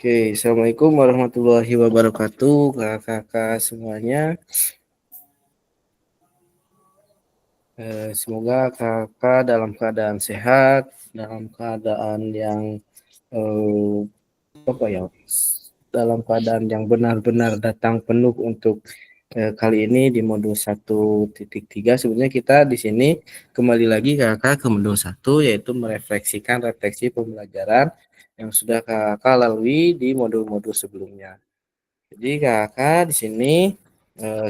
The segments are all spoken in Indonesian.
Oke, Assalamualaikum warahmatullahi wabarakatuh, kakak-kakak semuanya. Semoga kakak dalam keadaan sehat, dalam keadaan yang eh, apa ya, dalam keadaan yang benar-benar datang penuh untuk kali ini di modul 1.3. Sebenarnya kita di sini kembali lagi kakak ke modul 1, yaitu merefleksikan refleksi pembelajaran yang sudah kakak lalui di modul-modul sebelumnya. Jadi kakak di sini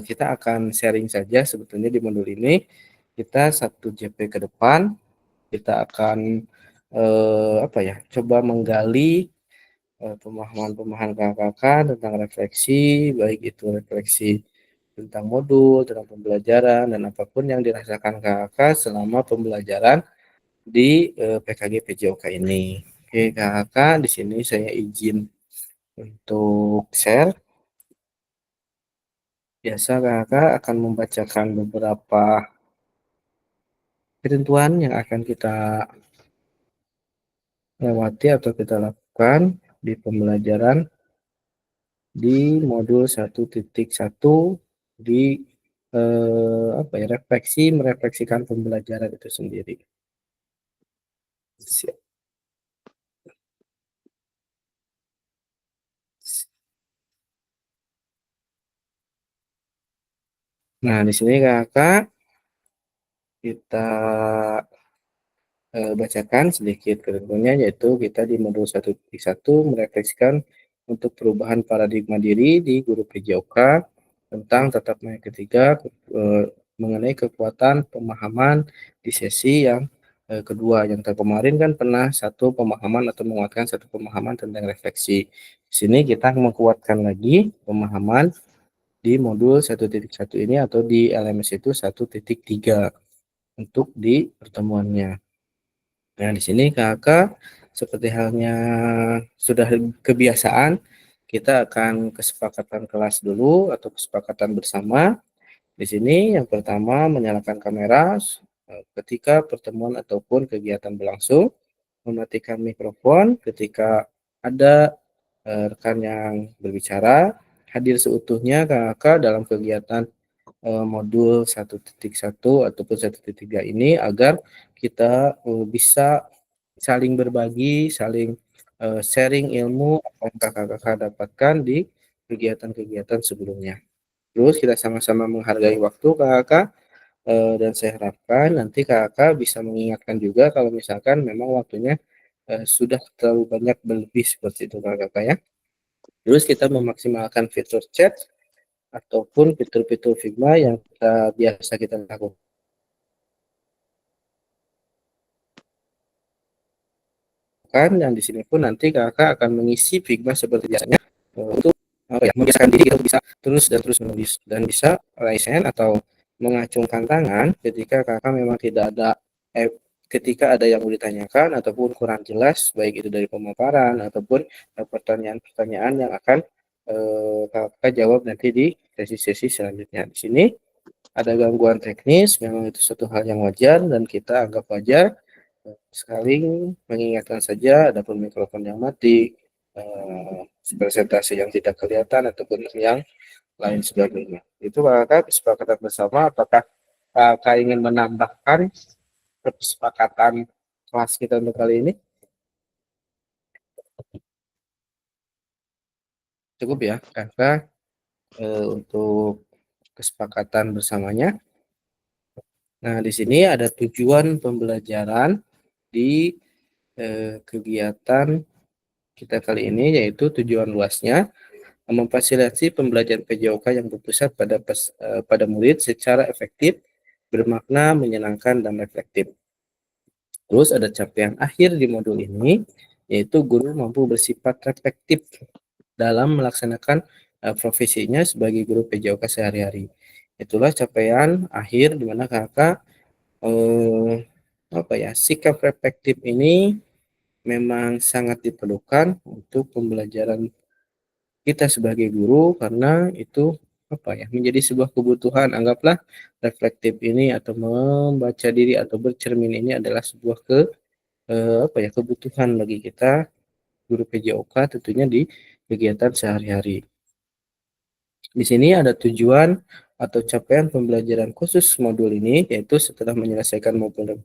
kita akan sharing saja sebetulnya di modul ini. Kita 1 JP ke depan, kita akan apa ya, coba menggali pemahaman-pemahaman kakak tentang refleksi, baik itu refleksi tentang modul, tentang pembelajaran, dan apapun yang dirasakan kakak selama pembelajaran di PKG PJOK ini. Oke kakak, di sini saya izin untuk share. Biasa kakak akan membacakan beberapa ketentuan yang akan kita lewati atau kita lakukan di pembelajaran di modul 1.1 di apa ya, merefleksikan pembelajaran itu sendiri. Siap. Nah, di sini kakak kita bacakan sedikit ketentuannya, yaitu kita di modul 1.1 merefleksikan untuk perubahan paradigma diri di guru PJOK tentang tatap muka ketiga, mengenai kekuatan pemahaman di sesi yang kedua. Yang kemarin kan pernah satu pemahaman atau menguatkan satu pemahaman tentang refleksi. Di sini kita menguatkan lagi pemahaman di modul 1.1 ini atau di LMS itu 1.3 untuk di pertemuannya. Nah, di sini kakak seperti halnya sudah kebiasaan, kita akan kesepakatan kelas dulu atau kesepakatan bersama. Di sini yang pertama menyalakan kamera ketika pertemuan ataupun kegiatan berlangsung, mematikan mikrofon ketika ada rekan yang berbicara, hadir seutuhnya kakak dalam kegiatan modul 1.1 ataupun 1.3 ini agar kita bisa saling berbagi, saling sharing ilmu apa yang kakak-kakak dapatkan di kegiatan-kegiatan sebelumnya. Terus kita sama-sama menghargai waktu kakak, dan saya harapkan nanti kakak bisa mengingatkan juga kalau misalkan memang waktunya sudah terlalu banyak berlebih seperti itu kakak ya. Terus kita memaksimalkan fitur chat ataupun fitur-fitur Figma yang biasa kita lakukan. Dan di sini pun nanti kakak akan mengisi Figma seperti biasanya untuk membiasakan diri kita bisa terus menulis dan bisa raise hand atau mengacungkan tangan ketika kakak memang tidak ada ketika ada yang mau ditanyakan ataupun kurang jelas, baik itu dari pemaparan ataupun pertanyaan-pertanyaan yang akan kakak jawab nanti di sesi-sesi selanjutnya. Di sini ada gangguan teknis, memang itu suatu hal yang wajar dan kita anggap wajar. Saling mengingatkan saja, adapun mikrofon yang mati, presentasi yang tidak kelihatan ataupun yang lain sebagainya. Itu kakak kesepakatan bersama. Apakah kakak ingin menambahkan kesepakatan kelas kita untuk kali ini? Cukup ya kakak untuk kesepakatan bersamanya. Nah, di sini ada tujuan pembelajaran di kegiatan kita kali ini, yaitu tujuan luasnya memfasilitasi pembelajaran PJOK yang berpusat pada murid secara efektif, bermakna, menyenangkan, dan reflektif. Terus ada capaian akhir di modul ini, yaitu guru mampu bersifat reflektif dalam melaksanakan profesinya sebagai guru PJOK sehari-hari. Itulah capaian akhir di mana kakak apa ya, sikap reflektif ini memang sangat diperlukan untuk pembelajaran kita sebagai guru, karena itu apa ya, menjadi sebuah kebutuhan. Anggaplah reflektif ini atau membaca diri atau bercermin ini adalah sebuah apa ya, kebutuhan bagi kita guru PJOK tentunya di kegiatan sehari-hari. Di sini ada tujuan atau capaian pembelajaran khusus modul ini, yaitu setelah menyelesaikan modul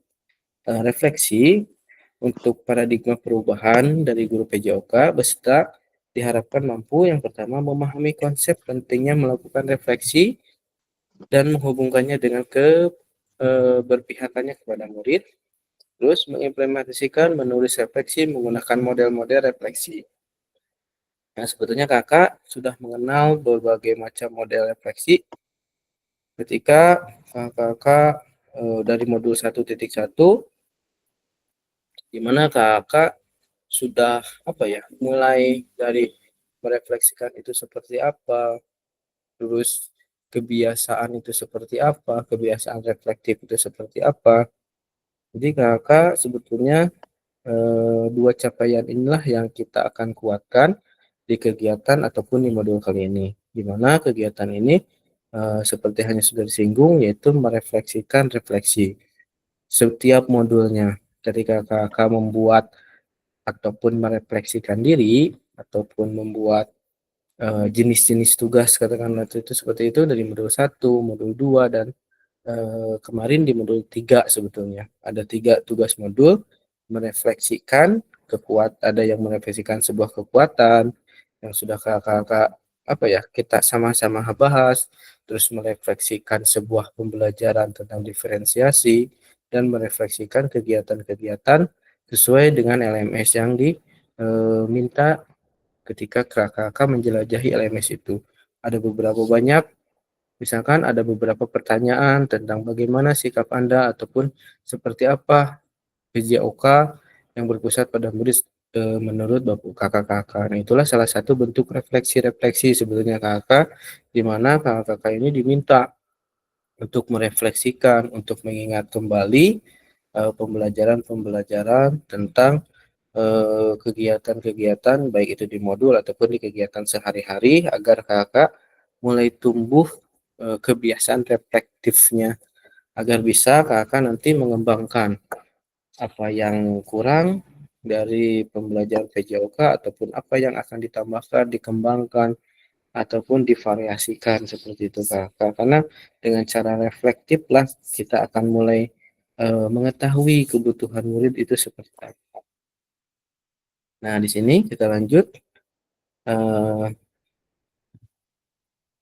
refleksi untuk paradigma perubahan dari guru PJOK, peserta diharapkan mampu yang pertama memahami konsep pentingnya melakukan refleksi dan menghubungkannya dengan berpihakannya kepada murid, terus mengimplementasikan menulis refleksi menggunakan model-model refleksi. Nah, sebetulnya kakak sudah mengenal berbagai macam model refleksi ketika kakak dari modul 1.1, di mana kakak sudah mulai dari merefleksikan itu seperti apa, terus kebiasaan itu seperti apa, kebiasaan reflektif itu seperti apa. Jadi kakak sebetulnya dua capaian inilah yang kita akan kuatkan di kegiatan ataupun di modul kali ini. Di mana kegiatan ini seperti hanya sudah disinggung, yaitu merefleksikan refleksi setiap modulnya. Ketika kakak membuat ataupun merefleksikan diri ataupun membuat jenis-jenis tugas katakanlah itu seperti itu dari modul 1, modul 2 dan kemarin di modul 3 sebetulnya. Ada 3 tugas modul merefleksikan ada yang merefleksikan sebuah kekuatan yang sudah kakak kita sama-sama bahas, terus merefleksikan sebuah pembelajaran tentang diferensiasi dan merefleksikan kegiatan-kegiatan sesuai dengan LMS yang diminta ketika kakak menjelajahi LMS itu. Ada beberapa banyak. Misalkan ada beberapa pertanyaan tentang bagaimana sikap Anda ataupun seperti apa PJOK yang berpusat pada murid menurut Bapak kakak-kakak. Nah, itulah salah satu bentuk refleksi-refleksi sebetulnya kakak, di mana kakak-kakak ini diminta untuk merefleksikan, untuk mengingat kembali pembelajaran-pembelajaran tentang kegiatan-kegiatan baik itu di modul ataupun di kegiatan sehari-hari agar kakak mulai tumbuh kebiasaan reflektifnya agar bisa kakak nanti mengembangkan apa yang kurang dari pembelajaran PJOK ataupun apa yang akan ditambahkan, dikembangkan ataupun divariasikan seperti itu kakak. Karena dengan cara reflektif lah kita akan mulai mengetahui kebutuhan murid itu seperti apa. Nah, di sini kita lanjut. Uh,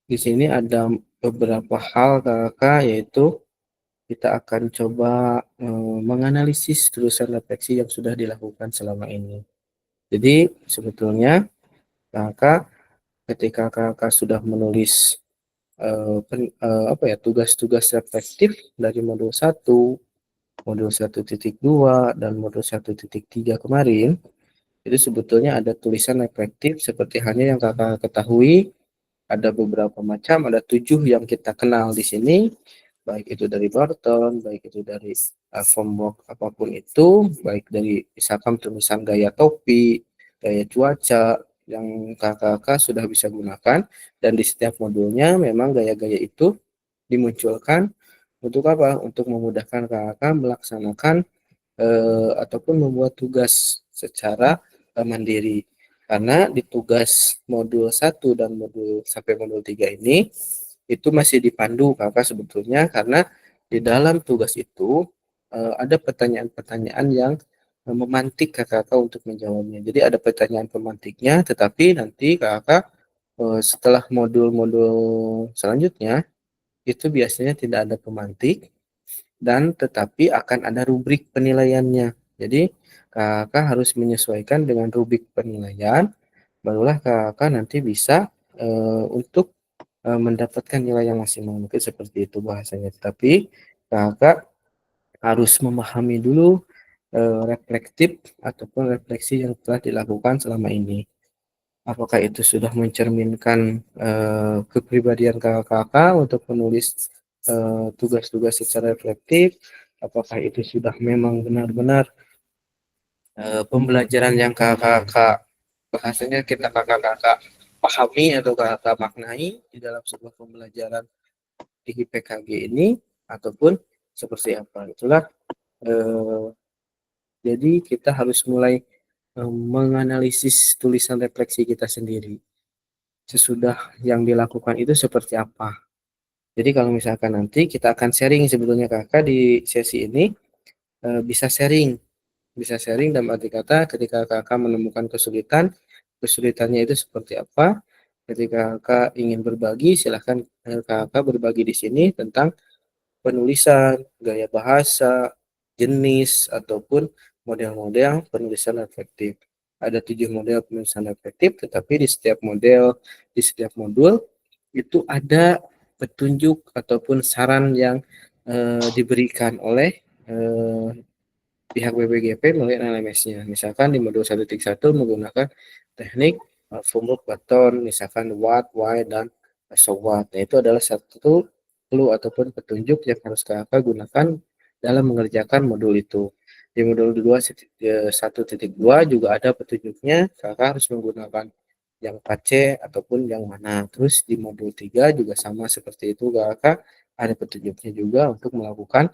di sini ada beberapa hal kakak, yaitu kita akan coba menganalisis terusan refleksi yang sudah dilakukan selama ini. Jadi sebetulnya kakak ketika kakak sudah menulis tugas-tugas reflektif dari modul 1, modul 1.2 dan modul 1.3 kemarin, itu sebetulnya ada tulisan reflektif seperti hanya yang kakak ketahui. Ada beberapa macam, ada 7 yang kita kenal di sini, baik itu dari Barton, baik itu dari framework apapun itu, baik dari misalkan tulisan gaya topi, gaya cuaca, yang kakak-kakak sudah bisa gunakan, dan di setiap modulnya memang gaya-gaya itu dimunculkan untuk apa? Untuk memudahkan kakak melaksanakan ataupun membuat tugas secara mandiri. Karena di tugas modul 1 dan modul sampai modul 3 ini itu masih dipandu kakak sebetulnya, karena di dalam tugas itu ada pertanyaan-pertanyaan yang memantik kakak untuk menjawabnya. Jadi ada pertanyaan pemantiknya, tetapi nanti kakak setelah modul-modul selanjutnya itu biasanya tidak ada pemantik dan tetapi akan ada rubrik penilaiannya. Jadi kakak harus menyesuaikan dengan rubrik penilaian, barulah kakak nanti bisa untuk mendapatkan nilai yang maksimal. Mungkin seperti itu bahasanya. Tapi kakak harus memahami dulu reflektif ataupun refleksi yang telah dilakukan selama ini. Apakah itu sudah mencerminkan kepribadian kakak untuk menulis tugas-tugas secara reflektif? Apakah itu sudah memang benar-benar pembelajaran yang kakak bahasanya kita kakak-kakak pahami atau kakak maknai di dalam sebuah pembelajaran di PKG ini, ataupun seperti apa? Itulah jadi kita harus mulai menganalisis tulisan refleksi kita sendiri. Sesudah yang dilakukan itu seperti apa. Jadi kalau misalkan nanti kita akan sharing sebetulnya kakak di sesi ini bisa sharing dalam arti kata ketika kakak menemukan kesulitan, kesulitannya itu seperti apa. Ketika kakak ingin berbagi, silahkan kakak berbagi di sini tentang penulisan, gaya bahasa, jenis, ataupun model-model penulisan efektif. Ada 7 model penulisan efektif, tetapi di setiap modul, itu ada petunjuk ataupun saran yang diberikan oleh eh, pihak BPGP melalui LMS-nya. Misalkan di modul 1.1 menggunakan teknik Fumuk Baton, misalkan what, why, dan so what. Nah, itu adalah satu clue ataupun petunjuk yang harus kakak gunakan dalam mengerjakan modul itu. Di modul 1.2 juga ada petunjuknya, kakak harus menggunakan yang pace ataupun yang mana. Terus di modul 3 juga sama seperti itu, kakak ada petunjuknya juga untuk melakukan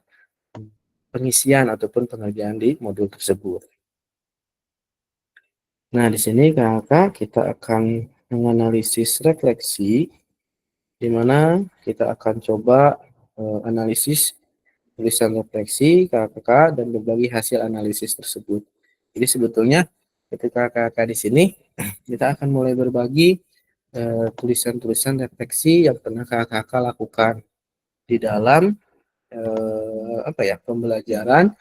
pengisian ataupun pengerjaan di modul tersebut. Nah, di sini kakak kita akan menganalisis refleksi, di mana kita akan coba analisis tulisan refleksi kakak dan berbagi hasil analisis tersebut. Jadi sebetulnya ketika kakak di sini kita akan mulai berbagi tulisan-tulisan refleksi yang pernah kakak lakukan di dalam apa ya pembelajaran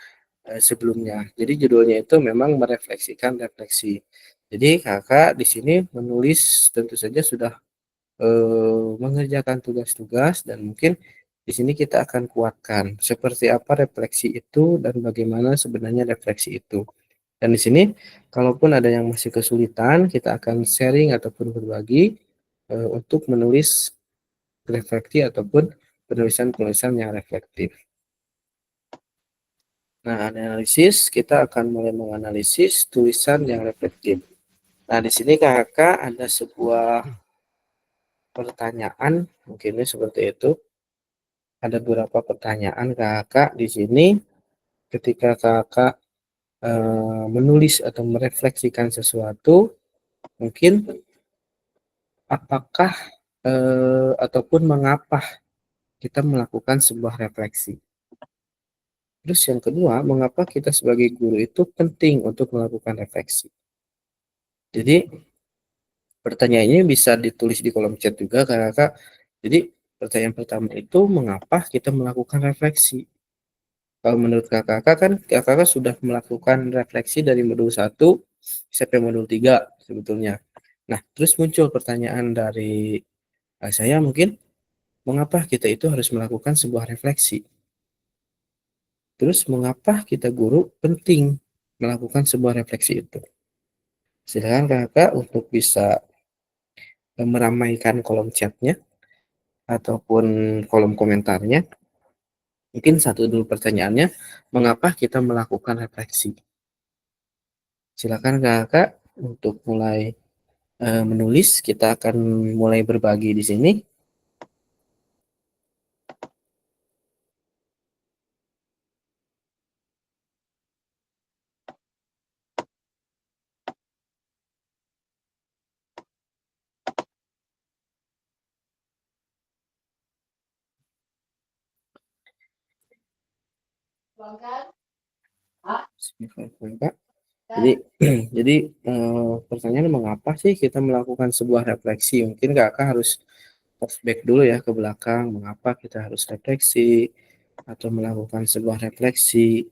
sebelumnya. Jadi judulnya itu memang merefleksikan refleksi. Jadi kakak di sini menulis tentu saja sudah mengerjakan tugas-tugas dan mungkin di sini kita akan kuatkan seperti apa refleksi itu dan bagaimana sebenarnya refleksi itu. Dan di sini kalaupun ada yang masih kesulitan, kita akan sharing ataupun berbagi untuk menulis refleksi ataupun penulisan-penulisan yang reflektif. Nah, analisis kita akan mulai menganalisis tulisan yang reflektif. Nah, di sini kakak ada sebuah pertanyaan, mungkinnya seperti itu. Ada beberapa pertanyaan kakak di sini ketika kakak menulis atau merefleksikan sesuatu, mungkin apakah ataupun mengapa kita melakukan sebuah refleksi. Terus yang kedua, mengapa kita sebagai guru itu penting untuk melakukan refleksi. Jadi pertanyaannya bisa ditulis di kolom chat juga kakak. Jadi pertanyaan pertama itu mengapa kita melakukan refleksi? Kalau menurut kakak kan kakak sudah melakukan refleksi dari modul 1 sampai modul 3 sebetulnya. Nah, terus muncul pertanyaan dari saya mungkin mengapa kita itu harus melakukan sebuah refleksi? Terus mengapa kita guru penting melakukan sebuah refleksi itu? Silakan kakak untuk bisa meramaikan kolom chatnya ataupun kolom komentarnya. Mungkin satu dulu pertanyaannya, mengapa kita melakukan refleksi? Silakan kakak untuk mulai menulis. Kita akan mulai berbagi di sini. Jadi, jadi pertanyaan mengapa sih kita melakukan sebuah refleksi? Mungkin kakak harus flashback dulu ya ke belakang, mengapa kita harus refleksi atau melakukan sebuah refleksi.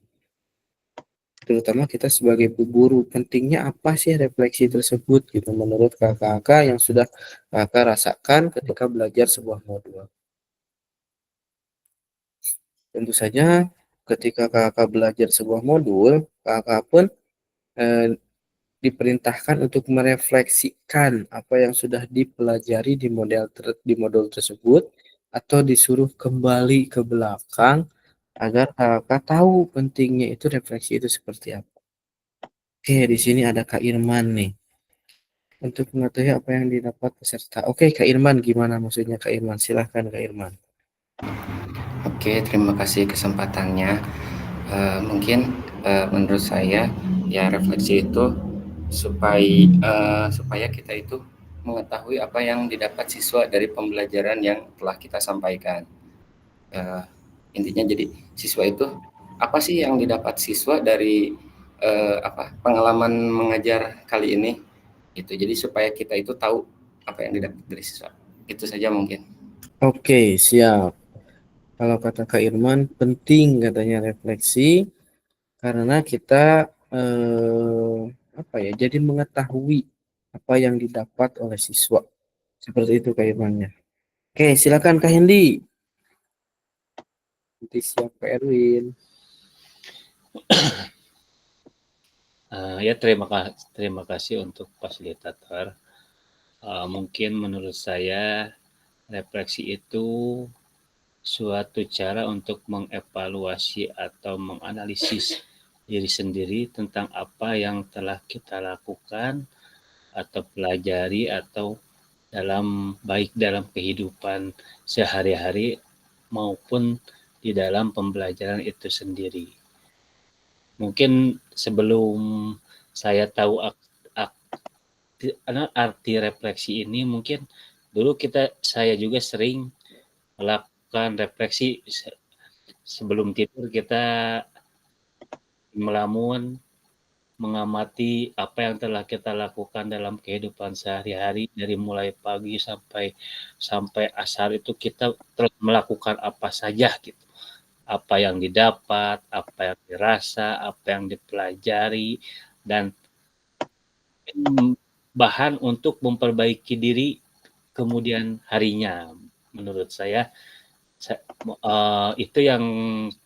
Terutama kita sebagai guru, pentingnya apa sih refleksi tersebut gitu menurut kakak-kakak yang sudah kakak rasakan ketika belajar sebuah modul. Tentu saja ketika kakak belajar sebuah modul, kakak pun eh, diperintahkan untuk merefleksikan apa yang sudah dipelajari di modul tersebut atau disuruh kembali ke belakang agar kakak tahu pentingnya itu refleksi itu seperti apa. Oke, di sini ada Kak Irman nih. Untuk mengetahui apa yang didapat peserta. Oke, Kak Irman, gimana maksudnya Kak Irman? Silahkan Kak Irman. Oke, terima kasih kesempatannya. Mungkin menurut saya ya refleksi itu supaya kita itu mengetahui apa yang didapat siswa dari pembelajaran yang telah kita sampaikan. Intinya jadi siswa itu apa sih yang didapat siswa dari pengalaman mengajar kali ini gitu. Jadi supaya kita itu tahu apa yang didapat dari siswa. Itu saja mungkin. Oke, siap. Kalau kata Kak Irman, penting katanya refleksi karena kita jadi mengetahui apa yang didapat oleh siswa. Seperti itu Kak Irmannya. Oke, silakan Kak Hendi. Nanti siap Kak Erwin. Ya, terima kasih untuk fasilitator. Mungkin menurut saya refleksi itu suatu cara untuk mengevaluasi atau menganalisis diri sendiri tentang apa yang telah kita lakukan atau pelajari atau baik dalam kehidupan sehari-hari maupun di dalam pembelajaran itu sendiri. Mungkin sebelum saya tahu arti refleksi ini, mungkin dulu saya juga sering melakukan refleksi sebelum tidur. Kita melamun, mengamati apa yang telah kita lakukan dalam kehidupan sehari-hari dari mulai pagi sampai asar itu kita terus melakukan apa saja gitu. Apa yang didapat, apa yang dirasa, apa yang dipelajari, dan bahan untuk memperbaiki diri kemudian harinya. Menurut saya itu yang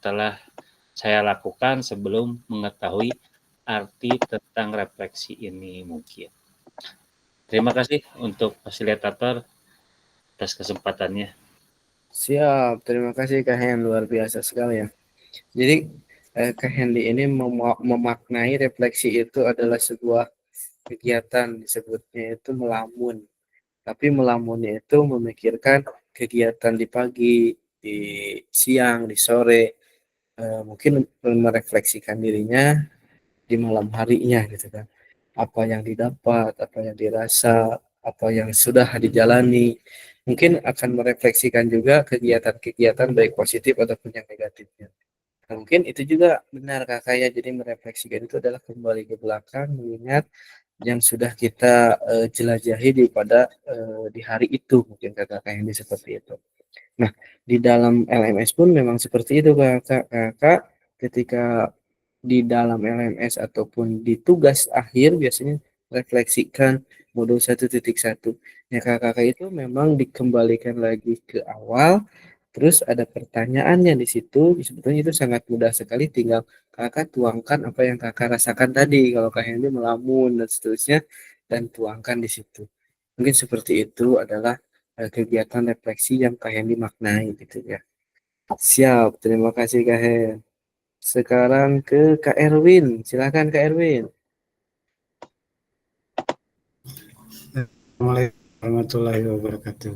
telah saya lakukan sebelum mengetahui arti tentang refleksi ini mungkin. Terima kasih untuk fasilitator atas kesempatannya. Siap, terima kasih Kak Hen, luar biasa sekali ya. Jadi Kak Hendi ini memaknai refleksi itu adalah sebuah kegiatan, disebutnya itu melamun. Tapi melamunnya itu memikirkan kegiatan di pagi, di siang, di sore, mungkin merefleksikan dirinya di malam harinya gitu kan. Apa yang didapat, apa yang dirasa, apa yang sudah dijalani, mungkin akan merefleksikan juga kegiatan-kegiatan baik positif ataupun yang negatifnya. Nah, mungkin itu juga benar kakak ya, jadi merefleksikan itu adalah kembali ke belakang, mengingat yang sudah kita jelajahi di hari itu, mungkin kakak yang seperti itu. Nah, di dalam LMS pun memang seperti itu kakak, ketika di dalam LMS ataupun di tugas akhir biasanya refleksikan modul 1.1. Ya kakak itu memang dikembalikan lagi ke awal, terus ada pertanyaannya di situ. Sebetulnya itu sangat mudah sekali, tinggal kakak tuangkan apa yang kakak rasakan tadi. Kalau kakak ini melamun dan seterusnya, dan tuangkan di situ. Mungkin seperti itu adalah kegiatan refleksi yang Kak Hendy maknai gitu ya. Siap, terima kasih Kak Hen. Sekarang ke Kak Erwin, silakan Kak Erwin. Assalamualaikum warahmatullahi wabarakatuh.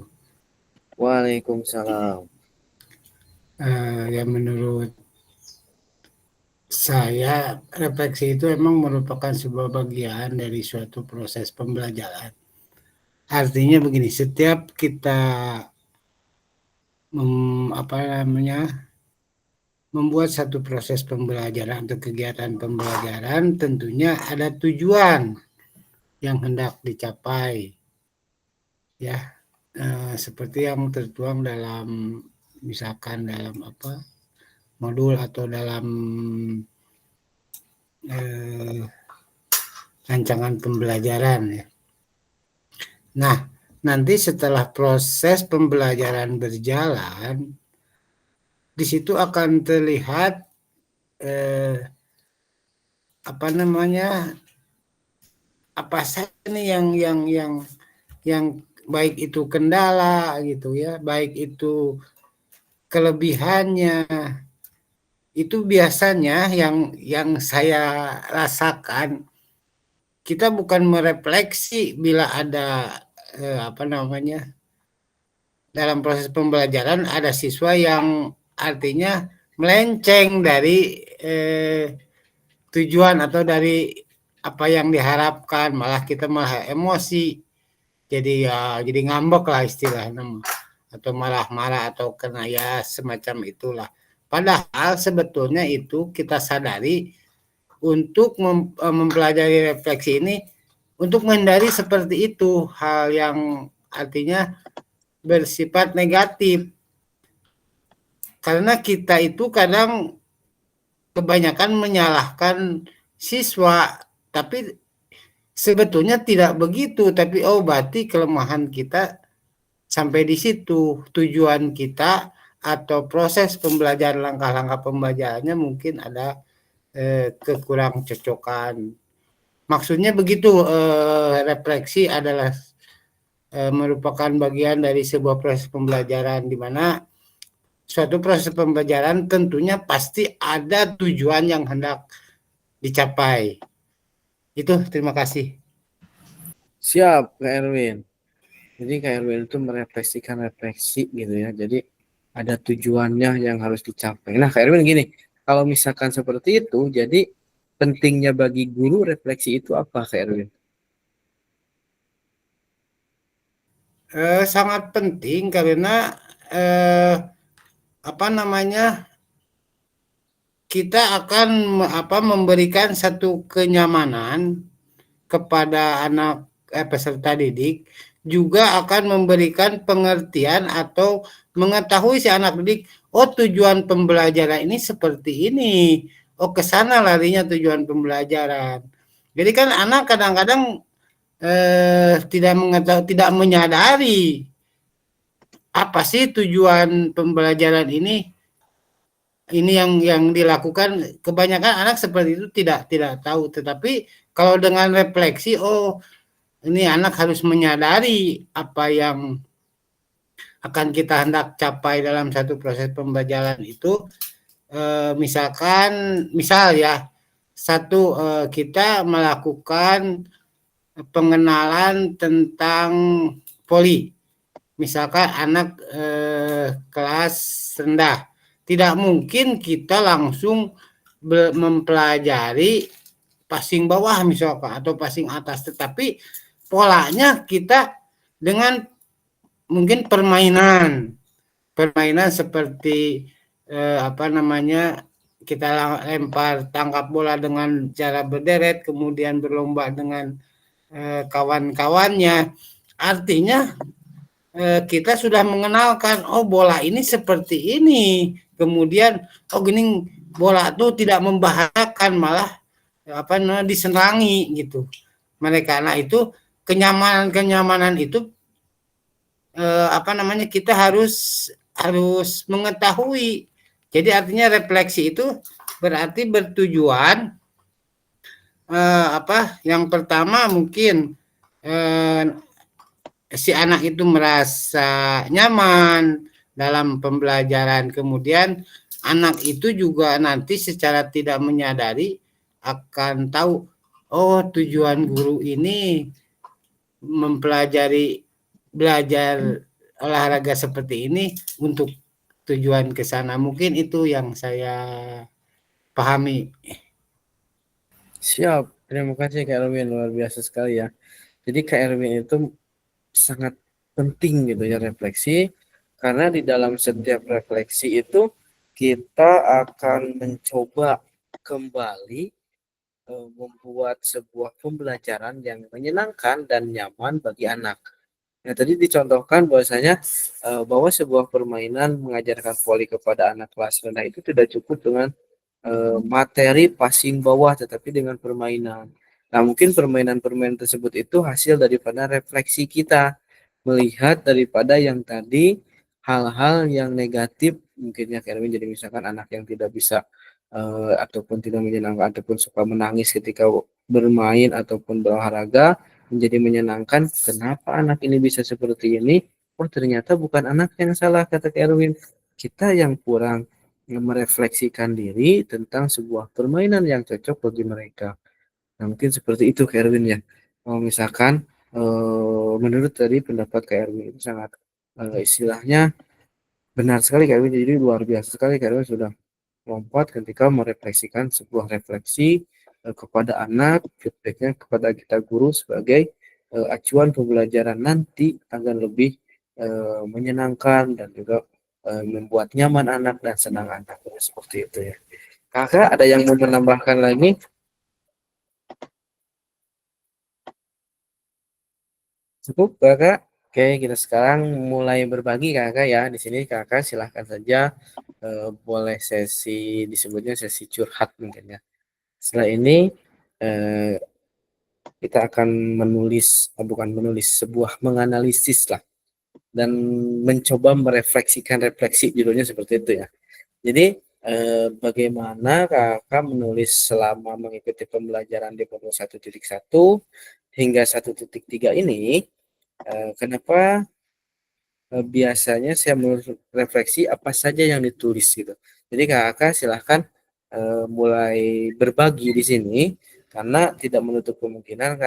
Waalaikumsalam. Ya menurut saya refleksi itu memang merupakan sebuah bagian dari suatu proses pembelajaran. Artinya begini, setiap kita membuat satu proses pembelajaran atau kegiatan pembelajaran, tentunya ada tujuan yang hendak dicapai, ya, seperti yang tertuang dalam misalkan dalam modul atau dalam rancangan pembelajaran ya. Nah, nanti setelah proses pembelajaran berjalan, di situ akan terlihat apa saja nih yang baik itu kendala gitu ya, baik itu kelebihannya. Itu biasanya yang saya rasakan, kita bukan merefleksi bila ada dalam proses pembelajaran ada siswa yang artinya melenceng dari tujuan atau dari apa yang diharapkan, malah kita malah emosi. Jadi ya jadi ngambek lah istilahnya, atau malah marah atau kena ya semacam itulah. Padahal sebetulnya itu kita sadari untuk mempelajari refleksi ini untuk menghindari seperti itu, hal yang artinya bersifat negatif. Karena kita itu kadang kebanyakan menyalahkan siswa, tapi sebetulnya tidak begitu. Tapi oh berarti kelemahan kita sampai di situ. Tujuan kita atau proses pembelajaran, langkah-langkah pembelajarannya mungkin ada kekurang cocokan. Maksudnya begitu, refleksi adalah merupakan bagian dari sebuah proses pembelajaran di mana suatu proses pembelajaran tentunya pasti ada tujuan yang hendak dicapai. Itu, terima kasih. Siap, Kak Erwin. Jadi Kak Erwin itu merefleksikan refleksi gitu ya. Jadi ada tujuannya yang harus dicapai. Nah, Kak Erwin gini, kalau misalkan seperti itu, jadi pentingnya bagi guru refleksi itu apa, Kak Erwin? Sangat penting karena apa namanya, kita akan memberikan satu kenyamanan kepada anak peserta didik, juga akan memberikan pengertian atau mengetahui si anak didik, oh tujuan pembelajaran ini seperti ini, oh ke sana larinya tujuan pembelajaran. Jadi kan anak kadang-kadang tidak mengetahui, tidak menyadari apa sih tujuan pembelajaran ini yang dilakukan. Kebanyakan anak seperti itu tidak tahu, tetapi kalau dengan refleksi, oh ini anak harus menyadari apa yang akan kita hendak capai dalam satu proses pembelajaran itu. Misal ya, satu, kita melakukan pengenalan tentang poli. Misalkan anak kelas rendah, tidak mungkin kita langsung mempelajari passing bawah misalkan atau passing atas, tetapi polanya kita dengan mungkin permainan seperti kita lempar tangkap bola dengan cara berderet, kemudian berlomba dengan kawan-kawannya. Artinya kita sudah mengenalkan, oh bola ini seperti ini, kemudian oh gini bola itu tidak membahayakan, malah disenangi gitu mereka. Nah itu kenyamanan itu kita harus mengetahui. Jadi artinya refleksi itu berarti bertujuan yang pertama mungkin si anak itu merasa nyaman dalam pembelajaran, kemudian anak itu juga nanti secara tidak menyadari akan tahu, oh tujuan guru ini belajar olahraga seperti ini untuk tujuan ke sana. Mungkin itu yang saya pahami. Siap, terima kasih Kak Erwin, luar biasa sekali ya. Jadi Kak Erwin itu sangat penting gitu ya refleksi, karena di dalam setiap refleksi itu kita akan mencoba kembali membuat sebuah pembelajaran yang menyenangkan dan nyaman bagi anak. Nah, tadi dicontohkan bahwasanya bahwa sebuah permainan mengajarkan voli kepada anak kelas rendah itu tidak cukup dengan materi passing bawah, tetapi dengan permainan. Nah, mungkin permainan-permainan tersebut itu hasil daripada refleksi kita, melihat daripada yang tadi hal-hal yang negatif, mungkinnya Kerwin jadi misalkan anak yang tidak bisa ataupun tidak menyenangkan ataupun suka menangis ketika bermain ataupun berolahraga, menjadi menyenangkan. Kenapa anak ini bisa seperti ini? Oh, ternyata bukan anak yang salah, kata Erwin. Kita yang kurang merefleksikan diri tentang sebuah permainan yang cocok bagi mereka. Nah, mungkin seperti itu Kak Erwin ya. Kalau misalkan menurut tadi pendapat Kak Erwin itu sangat istilahnya benar sekali Kak Erwin. Jadi luar biasa sekali Kak Erwin sudah lompat ketika merefleksikan sebuah refleksi kepada anak, feedbacknya kepada kita guru sebagai acuan pembelajaran nanti agar lebih menyenangkan dan juga membuat nyaman anak dan senang anak. Seperti itu ya. Kakak ada yang mau menambahkan lagi? Cukup kakak? Oke, kita sekarang mulai berbagi kakak ya. Di sini kakak silahkan saja boleh sesi disebutnya sesi curhat mungkin ya. Setelah ini kita akan menganalisis lah dan mencoba merefleksikan refleksi judulnya seperti itu ya. Jadi bagaimana kakak menulis selama mengikuti pembelajaran di modul 1.1 hingga 1.3 ini, kenapa biasanya saya merefleksi apa saja yang ditulis gitu. Jadi kakak silahkan mulai berbagi di sini karena tidak menutup kemungkinan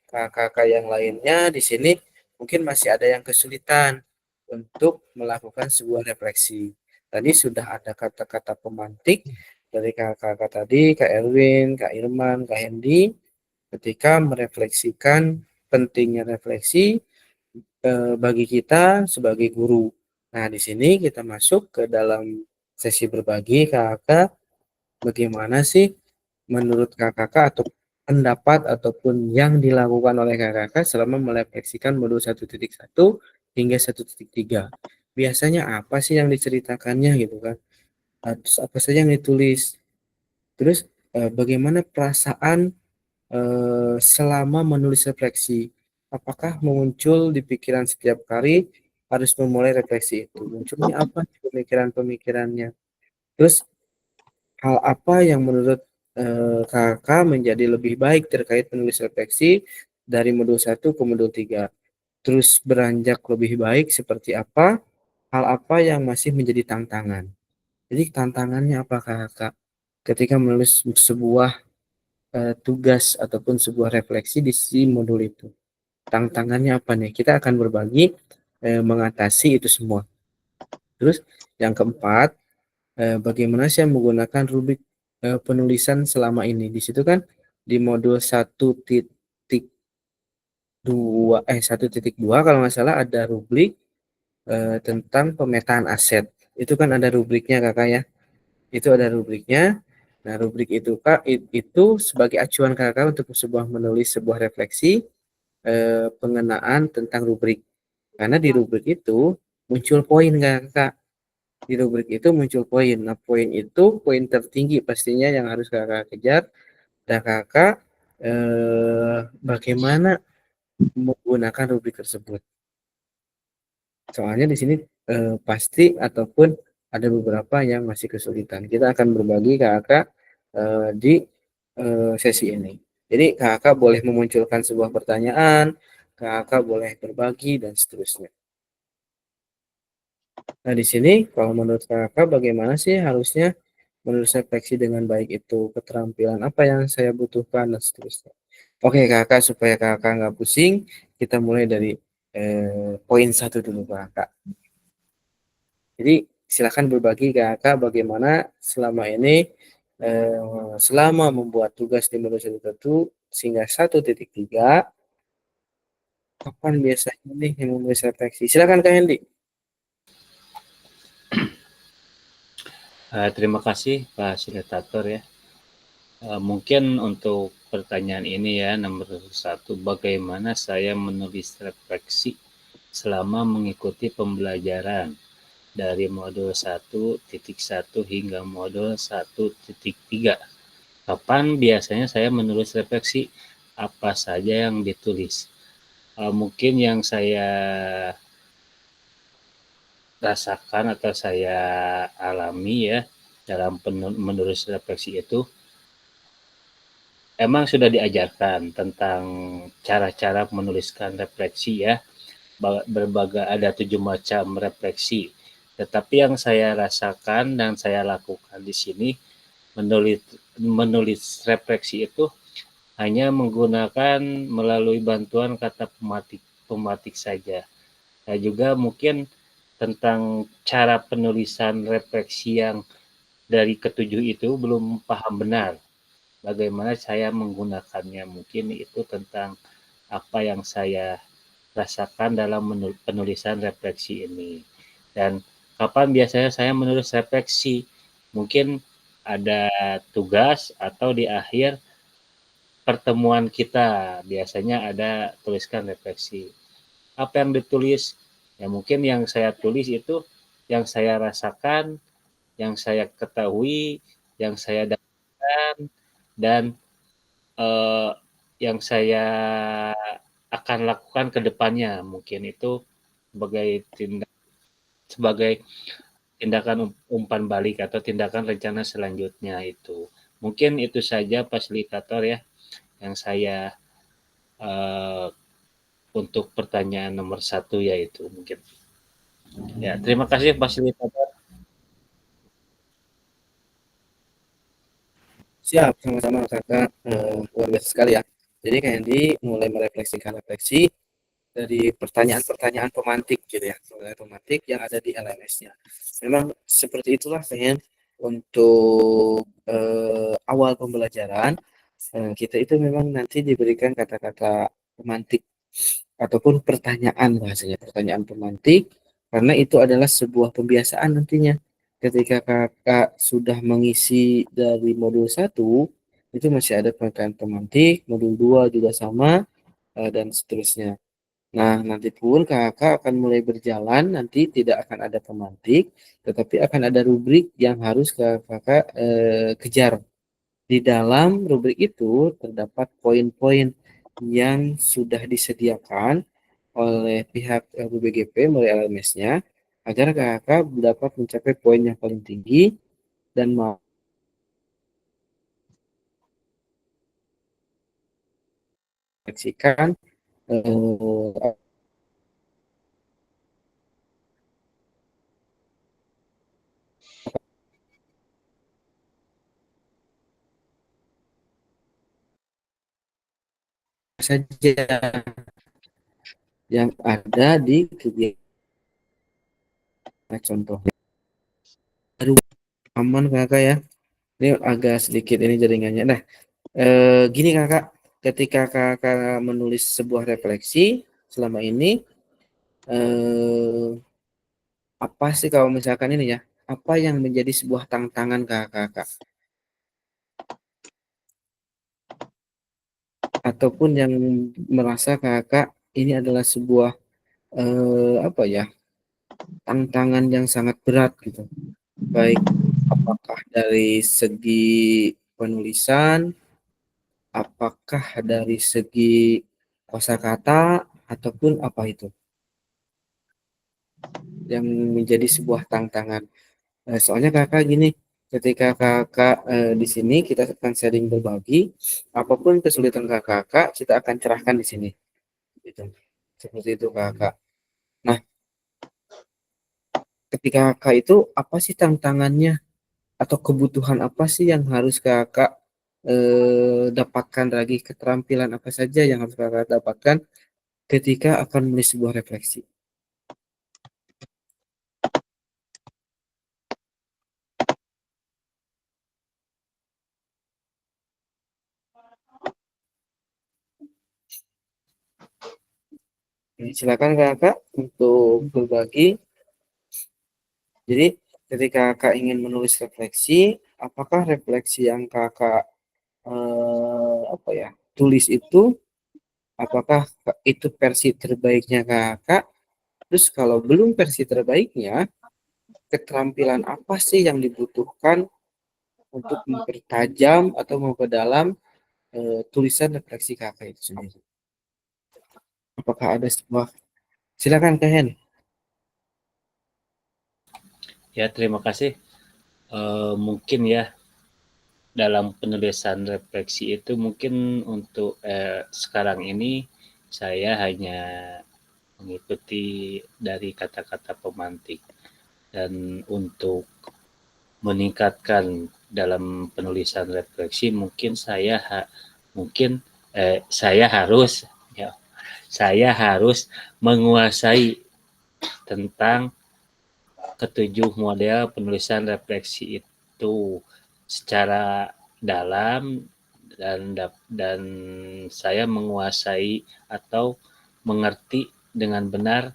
kakak yang lainnya di sini mungkin masih ada yang kesulitan untuk melakukan sebuah refleksi. Tadi sudah ada kata-kata pemantik dari kakak tadi, Kak Erwin, Kak Irman, Kak Hendy, ketika merefleksikan pentingnya refleksi bagi kita sebagai guru. Nah, di sini kita masuk ke dalam sesi berbagi kakak, bagaimana sih menurut kakak atau pendapat ataupun yang dilakukan oleh kakak selama merefleksikan modul 1.1 hingga 1.3. Biasanya apa sih yang diceritakannya gitu kan? Terus apa saja yang ditulis? Terus bagaimana perasaan selama menulis refleksi? Apakah muncul di pikiran setiap kali harus memulai refleksi itu? Munculnya apa pemikiran-pemikirannya? Terus hal apa yang menurut kakak menjadi lebih baik terkait menulis refleksi dari modul 1 ke modul 3? Terus beranjak lebih baik seperti apa? Hal apa yang masih menjadi tantangan? Jadi tantangannya apa kakak ketika menulis sebuah tugas ataupun sebuah refleksi di si modul itu? Tantangannya apa nih? Kita akan berbagi mengatasi itu semua. Terus yang keempat, bagaimana saya menggunakan rubrik penulisan selama ini? Di situ kan di modul 1.2 kalau nggak salah ada rubrik tentang pemetaan aset. Itu kan ada rubriknya kakak ya. Itu ada rubriknya. Nah, rubrik itu kak itu sebagai acuan kakak untuk menulis sebuah refleksi pengenaan tentang rubrik. Karena di rubrik itu muncul poin kakak. Di rubrik itu muncul poin. Nah, poin itu poin tertinggi pastinya yang harus kakak kejar. Dan kakak bagaimana menggunakan rubrik tersebut. Soalnya di sini pasti ataupun ada beberapa yang masih kesulitan. Kita akan berbagi kakak di sesi ini. Jadi kakak boleh memunculkan sebuah pertanyaan, kakak boleh berbagi dan seterusnya. Nah, di sini kalau menurut kakak bagaimana sih harusnya menulis refleksi dengan baik itu? Keterampilan apa yang saya butuhkan dan seterusnya. Oke kakak, supaya kakak nggak pusing, kita mulai dari poin 1 dulu kakak. Jadi silakan berbagi kakak bagaimana selama ini selama membuat tugas di modul 1 sehingga 1.3, kapan biasanya nih yang menulis refleksi? Silakan Kak Hendy. Terima kasih Pak Fasilitator ya. Mungkin untuk pertanyaan ini ya, nomor 1, bagaimana saya menulis refleksi selama mengikuti pembelajaran dari modul 1.1 hingga modul 1.3. Kapan biasanya saya menulis refleksi? Apa saja yang ditulis? Mungkin yang saya rasakan atau saya alami ya dalam menulis refleksi itu, emang sudah diajarkan tentang cara-cara menuliskan refleksi ya, berbagai ada 7 macam refleksi. Tetapi yang saya rasakan dan saya lakukan di sini menulis refleksi itu hanya menggunakan melalui bantuan kata pematik saja. Nah, juga mungkin tentang cara penulisan refleksi yang dari ketujuh itu belum paham benar. bagaimana saya menggunakannya. Mungkin itu tentang apa yang saya rasakan dalam penulisan refleksi ini. Dan kapan biasanya saya menulis refleksi? Mungkin ada tugas atau di akhir pertemuan kita biasanya ada tuliskan refleksi. Apa yang ditulis? Ya mungkin yang saya tulis itu yang saya rasakan, yang saya ketahui, yang saya dapatkan, dan eh, yang saya akan lakukan ke depannya. Mungkin itu sebagai sebagai tindakan umpan balik atau tindakan rencana selanjutnya itu. Mungkin itu saja fasilitator ya yang saya uh, untuk pertanyaan nomor 1 yaitu mungkin. Ya, terima kasih fasilitator. Siap, sama-sama kakak. Luar biasa sekali ya. Jadi Kak Hendy mulai merefleksikan refleksi dari pertanyaan-pertanyaan pemantik gitu ya, pertanyaan pemantik yang ada di LMS-nya. Memang seperti itulah pengen untuk awal pembelajaran kita itu memang nanti diberikan kata-kata pemantik ataupun pertanyaan bahasanya, pertanyaan pemantik karena itu adalah sebuah pembiasaan nantinya. Ketika kakak sudah mengisi dari modul 1 itu masih ada pertanyaan pemantik, modul 2 juga sama dan seterusnya. Nah, nanti pun kakak akan mulai berjalan, nanti tidak akan ada pemantik, tetapi akan ada rubrik yang harus kakak kejar. Di dalam rubrik itu terdapat poin-poin yang sudah disediakan oleh pihak BBGP melalui LMS-nya agar kakak dapat mencapai poin yang paling tinggi dan menyaksikan saja yang ada di kegiatan. Contohnya aduh aman kakak ya, ini agak sedikit ini jaringannya. Nah gini kakak, ketika kakak menulis sebuah refleksi selama ini apa sih kalau misalkan ini ya, apa yang menjadi sebuah tantangan kakak ataupun yang merasa kakak ini adalah sebuah apa ya, tantangan yang sangat berat gitu, baik apakah dari segi penulisan, apakah dari segi kosakata ataupun apa itu yang menjadi sebuah tantangan. Soalnya kakak gini, ketika kakak di sini kita akan sharing berbagi, apapun kesulitan kakak kita akan cerahkan di sini. Gitu. Seperti itu kakak. Nah, ketika kakak itu apa sih tantangannya atau kebutuhan apa sih yang harus kakak dapatkan lagi, keterampilan apa saja yang harus kakak dapatkan ketika akan menulis sebuah refleksi? Silakan kakak untuk berbagi. Jadi ketika kakak ingin menulis refleksi, apakah refleksi yang kakak apa ya tulis itu, apakah itu versi terbaiknya kakak? Terus kalau belum versi terbaiknya, keterampilan apa sih yang dibutuhkan untuk mempertajam atau memperdalam tulisan refleksi kakak itu sendiri? Apakah ada sebuah, silakan Kak Hen. Ya, terima kasih. Mungkin ya dalam penulisan refleksi itu mungkin untuk sekarang ini saya hanya mengikuti dari kata-kata pemantik, dan untuk meningkatkan dalam penulisan refleksi mungkin saya harus ya saya harus menguasai tentang ketujuh model penulisan refleksi itu secara dalam dan saya menguasai atau mengerti dengan benar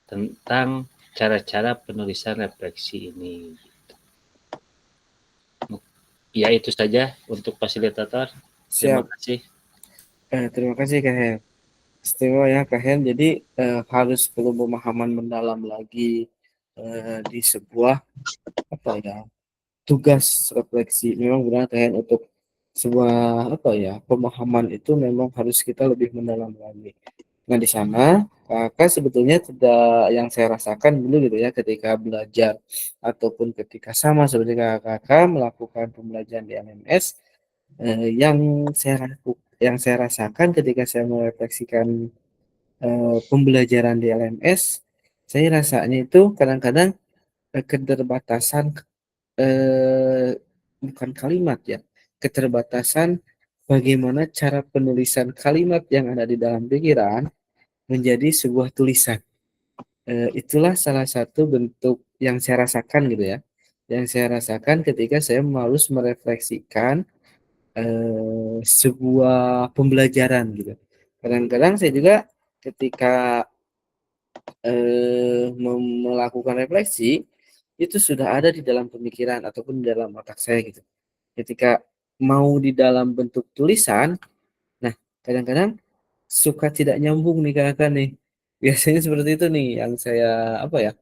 tentang cara-cara penulisan refleksi ini. Ya, itu saja untuk fasilitator. Terima Siap. kasih. Terima kasih Kak Hen. Istimewa ya Kak Hen. Jadi harus perlu pemahaman mendalam lagi di sebuah apa ya tugas refleksi. Memang benar Kak Hen, untuk sebuah apa ya pemahaman itu memang harus kita lebih mendalam lagi. Nah di sana kakak sebetulnya tidak yang saya rasakan dulu gitu ya ketika belajar ataupun ketika sama seperti kakak melakukan pembelajaran di LMS, yang saya rasakan ketika saya merefleksikan pembelajaran di LMS, saya rasanya itu kadang-kadang keterbatasan, eh, bukan kalimat ya, keterbatasan bagaimana cara penulisan kalimat yang ada di dalam pikiran menjadi sebuah tulisan. Itulah salah satu bentuk yang saya rasakan gitu ya, yang saya rasakan ketika saya harus merefleksikan sebuah pembelajaran gitu. Kadang-kadang saya juga ketika melakukan refleksi itu sudah ada di dalam pemikiran ataupun di dalam otak saya gitu. Ketika mau di dalam bentuk tulisan, nah kadang-kadang suka tidak nyambung nih kakak nih. Biasanya seperti itu nih yang saya apa ya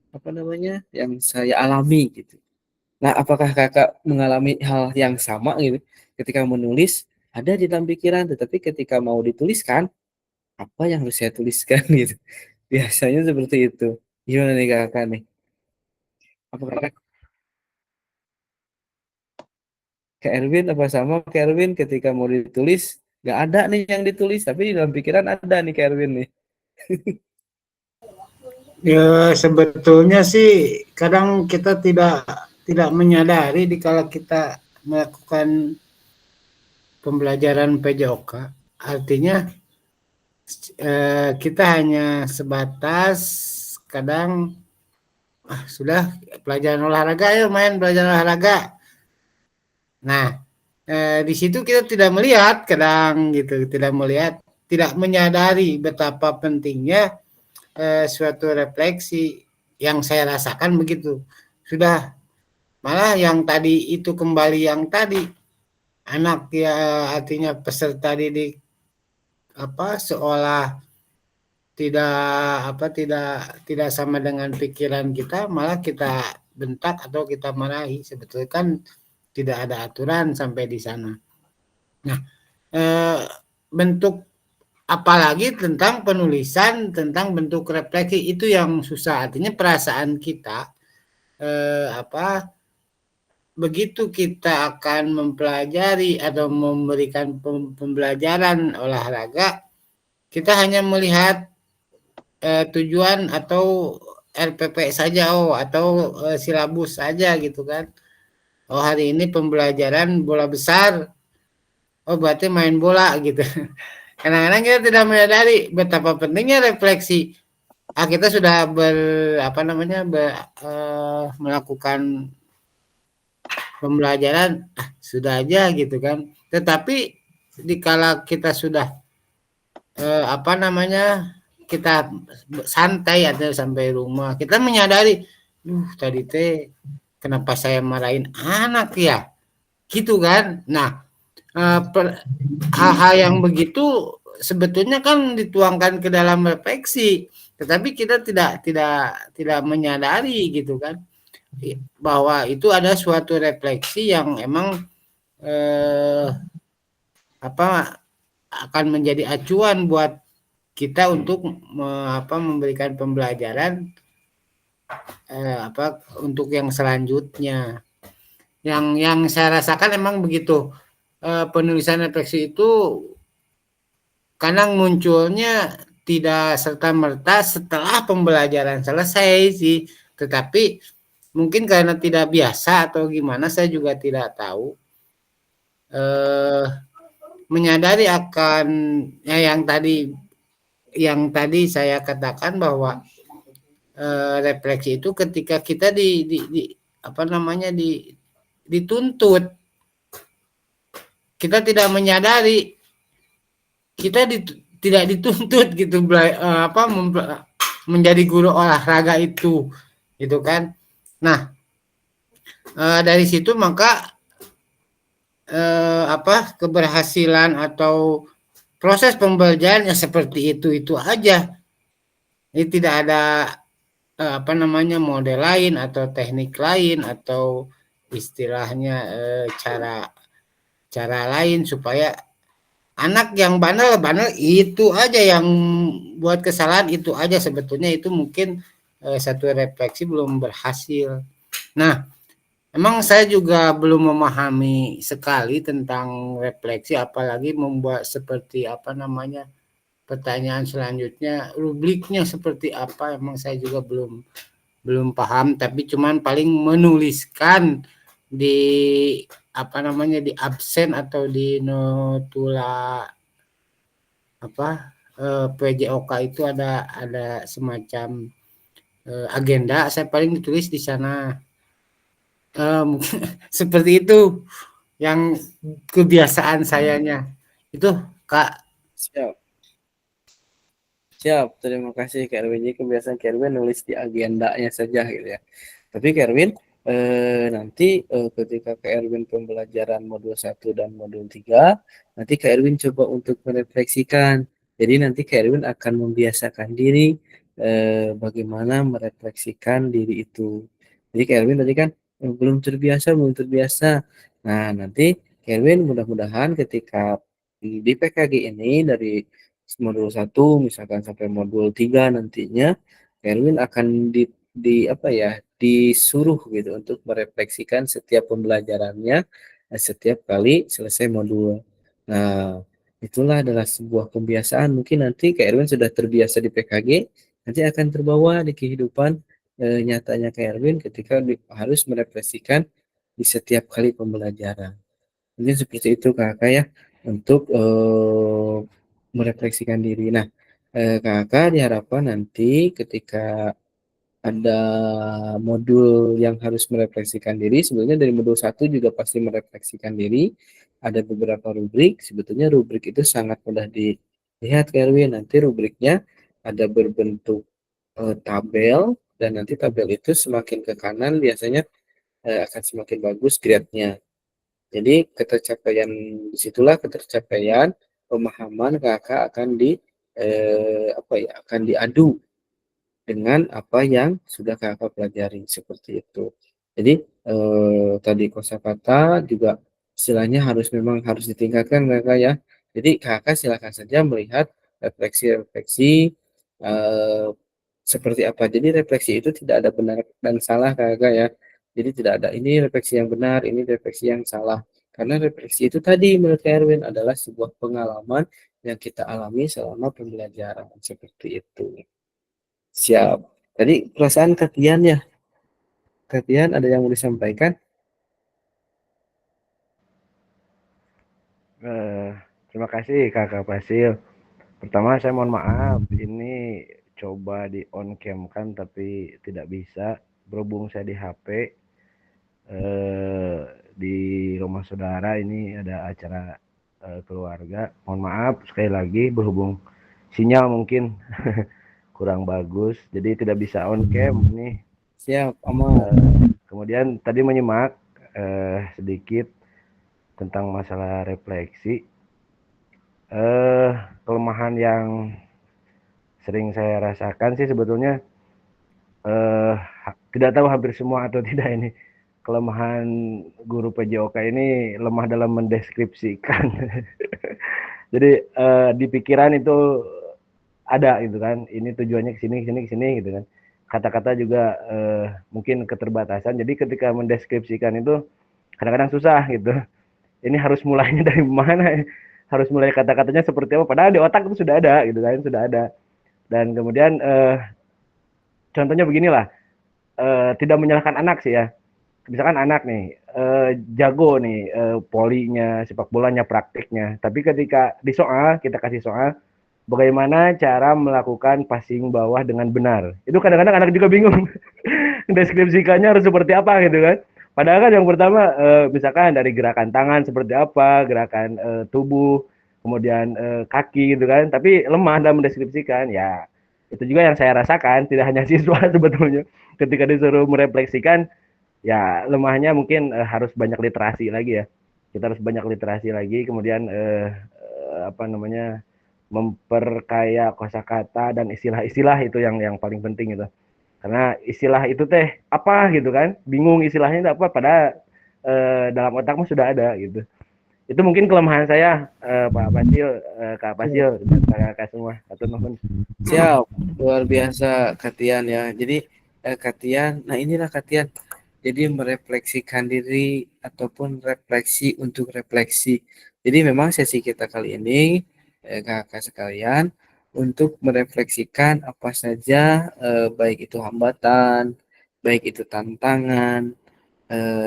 apa namanya yang saya alami gitu. Nah, apakah kakak mengalami hal yang sama gitu? Ketika menulis ada di dalam pikiran, tetapi ketika mau dituliskan apa yang harus saya tuliskan gitu? Biasanya seperti itu. Gimana nih kakak nih? Apakah Kak Erwin apa sama Kak Erwin ketika mau ditulis nggak ada nih yang ditulis, tapi di dalam pikiran ada nih Kak Erwin nih. Ya sebetulnya sih kadang kita tidak menyadari dikala kita melakukan pembelajaran PJOK. Artinya kita hanya sebatas kadang sudah pelajaran olahraga, ayo main pelajaran olahraga. Nah, di situ kita tidak melihat kadang gitu, tidak melihat, tidak menyadari betapa pentingnya suatu refleksi. Yang saya rasakan begitu. Sudah malah yang tadi itu kembali yang tadi anak ya artinya peserta didik seolah tidak sama dengan pikiran kita, malah kita bentak atau kita marahi. Sebetulnya kan tidak ada aturan sampai di sana. Nah, bentuk apalagi tentang penulisan, tentang bentuk refleksi itu yang susah. Artinya perasaan kita begitu kita akan mempelajari atau memberikan pembelajaran olahraga, kita hanya melihat tujuan atau RPP saja atau silabus saja gitu kan. Oh hari ini pembelajaran bola besar, oh berarti main bola gitu. Kadang-kadang kita tidak menyadari betapa pentingnya refleksi. Kita sudah melakukan pembelajaran sudah aja gitu kan. Tetapi dikala kita sudah kita santai atau sampai rumah, kita menyadari, tadi teh kenapa saya marahin anak ya, gitu kan. Nah, hal-hal yang begitu sebetulnya kan dituangkan ke dalam refleksi, tetapi kita tidak menyadari gitu kan, bahwa itu ada suatu refleksi yang emang akan menjadi acuan buat kita untuk memberikan pembelajaran untuk yang selanjutnya. Yang saya rasakan emang begitu, penulisan refleksi itu kadang munculnya tidak serta-merta setelah pembelajaran selesai sih, tetapi mungkin karena tidak biasa atau gimana saya juga tidak tahu, menyadari akan yang tadi saya katakan bahwa refleksi itu ketika kita dituntut kita tidak menyadari, kita tidak dituntut gitu menjadi guru olahraga itu, gitu kan. Nah, dari situ maka keberhasilan atau proses pembelajaran ya seperti itu aja. Ini tidak ada model lain atau teknik lain atau istilahnya cara lain supaya anak yang bandel itu aja, yang buat kesalahan itu aja. Sebetulnya itu mungkin satu refleksi belum berhasil. Nah, emang saya juga belum memahami sekali tentang refleksi, apalagi membuat seperti pertanyaan selanjutnya, rubriknya seperti apa. Emang saya juga belum paham, tapi cuman paling menuliskan di di absen atau di notula PJOK itu ada semacam agenda. Saya paling ditulis di sana seperti itu yang kebiasaan sayanya itu, Kak. Siap, terima kasih Kak Erwin. Jadi kebiasaan Kak Erwin nulis di agendanya saja gitu ya. Tapi Kak Erwin, nanti ketika Kak Erwin pembelajaran modul 1 dan modul 3, nanti Kak Erwin coba untuk merefleksikan. Jadi nanti Kak Erwin akan membiasakan diri bagaimana merefleksikan diri itu. Jadi Kak Erwin tadi kan belum terbiasa. Nah, nanti Kak Erwin mudah-mudahan ketika di PKG ini dari modul 1 misalkan sampai modul 3 nantinya Erwin akan disuruh gitu untuk merefleksikan setiap pembelajarannya setiap kali selesai modul. Nah, itulah adalah sebuah kebiasaan. Mungkin nanti Kak Erwin sudah terbiasa di PKG, nanti akan terbawa di kehidupan nyatanya Kak Erwin ketika harus merefleksikan di setiap kali pembelajaran. Mungkin seperti itu Kakak ya untuk merefleksikan diri. Nah, Kakak diharapkan nanti ketika ada modul yang harus merefleksikan diri, sebetulnya dari modul 1 juga pasti merefleksikan diri. Ada beberapa rubrik, sebetulnya rubrik itu sangat mudah dilihat Erwin. Nanti rubriknya ada berbentuk tabel, dan nanti tabel itu semakin ke kanan biasanya akan semakin bagus grade-nya. Jadi disitulah ketercapaian pemahaman Kakak akan diadu dengan apa yang sudah Kakak pelajari seperti itu. Jadi tadi kosakata juga istilahnya memang harus ditingkatkan Kakak ya. Jadi Kakak silakan saja melihat refleksi-refleksi seperti apa. Jadi refleksi itu tidak ada benar dan salah Kakak ya. Jadi tidak ada ini refleksi yang benar, ini refleksi yang salah. Karena refleksi itu tadi menurut Erwin adalah sebuah pengalaman yang kita alami selama pembelajaran seperti itu. Siap. Tadi perasaan Katian ya. Katian ada yang mau disampaikan? Terima kasih Kakak Fasil. Pertama saya mohon maaf, ini coba di on cam kan tapi tidak bisa, berhubung saya di HP di rumah saudara, ini ada acara keluarga. Mohon maaf sekali lagi, berhubung sinyal mungkin kurang bagus, jadi tidak bisa on cam nih. Siap, aman. Kemudian tadi menyimak sedikit tentang masalah refleksi. Kelemahan yang sering saya rasakan sih sebetulnya tidak tahu hampir semua atau tidak, ini kelemahan guru PJOK ini lemah dalam mendeskripsikan. Jadi di pikiran itu ada gitu kan, ini tujuannya ke sini gitu kan. Kata-kata juga mungkin keterbatasan. Jadi ketika mendeskripsikan itu kadang-kadang susah gitu. Ini harus mulainya dari mana? Harus mulai kata-katanya seperti apa? Padahal di otak itu sudah ada gitu kan, sudah ada. Dan kemudian contohnya beginilah, tidak menyalahkan anak sih ya. Misalkan anak nih jago nih polinya, sepak bolanya, praktiknya. Tapi ketika di soal, kita kasih soal bagaimana cara melakukan passing bawah dengan benar. Itu kadang-kadang anak juga bingung. Deskripsikannya harus seperti apa gitu kan. Padahal kan yang pertama misalkan dari gerakan tangan seperti apa, gerakan tubuh, kemudian kaki gitu kan, tapi lemah dalam mendeskripsikan. Ya, itu juga yang saya rasakan, tidak hanya siswa sebetulnya. Ketika disuruh merefleksikan, ya lemahnya mungkin harus banyak literasi lagi ya. Kita harus banyak literasi lagi, kemudian apa namanya, memperkaya kosakata dan istilah-istilah itu yang paling penting itu. Karena istilah itu teh apa gitu kan, bingung istilahnya itu apa, padahal dalam otakmu sudah ada gitu. Itu mungkin kelemahan saya, Pak Pasil, Kak Pasil, dan kakak semua. Atau nuhun. Siap, luar biasa Katian ya. Jadi Katian, nah inilah Katian. Jadi merefleksikan diri ataupun refleksi untuk refleksi. Jadi memang sesi kita kali ini, kakak sekalian, untuk merefleksikan apa saja, baik itu hambatan, baik itu tantangan,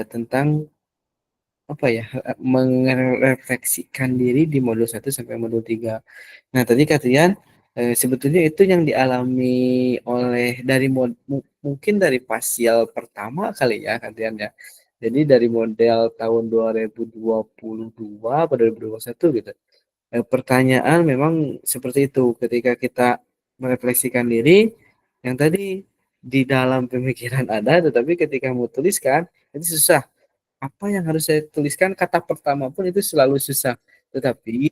tentang apa ya, merefleksikan diri di modul 1 sampai modul 3. Nah, tadi Katian sebetulnya itu yang dialami oleh dari mungkin dari pasial pertama kali ya Katian ya. Jadi dari model tahun 2022 atau 2021 gitu. Pertanyaan memang seperti itu ketika kita merefleksikan diri yang tadi di dalam pemikiran ada, tetapi ketika mau tuliskan itu susah. Apa yang harus saya tuliskan, kata pertama pun itu selalu susah. Tetapi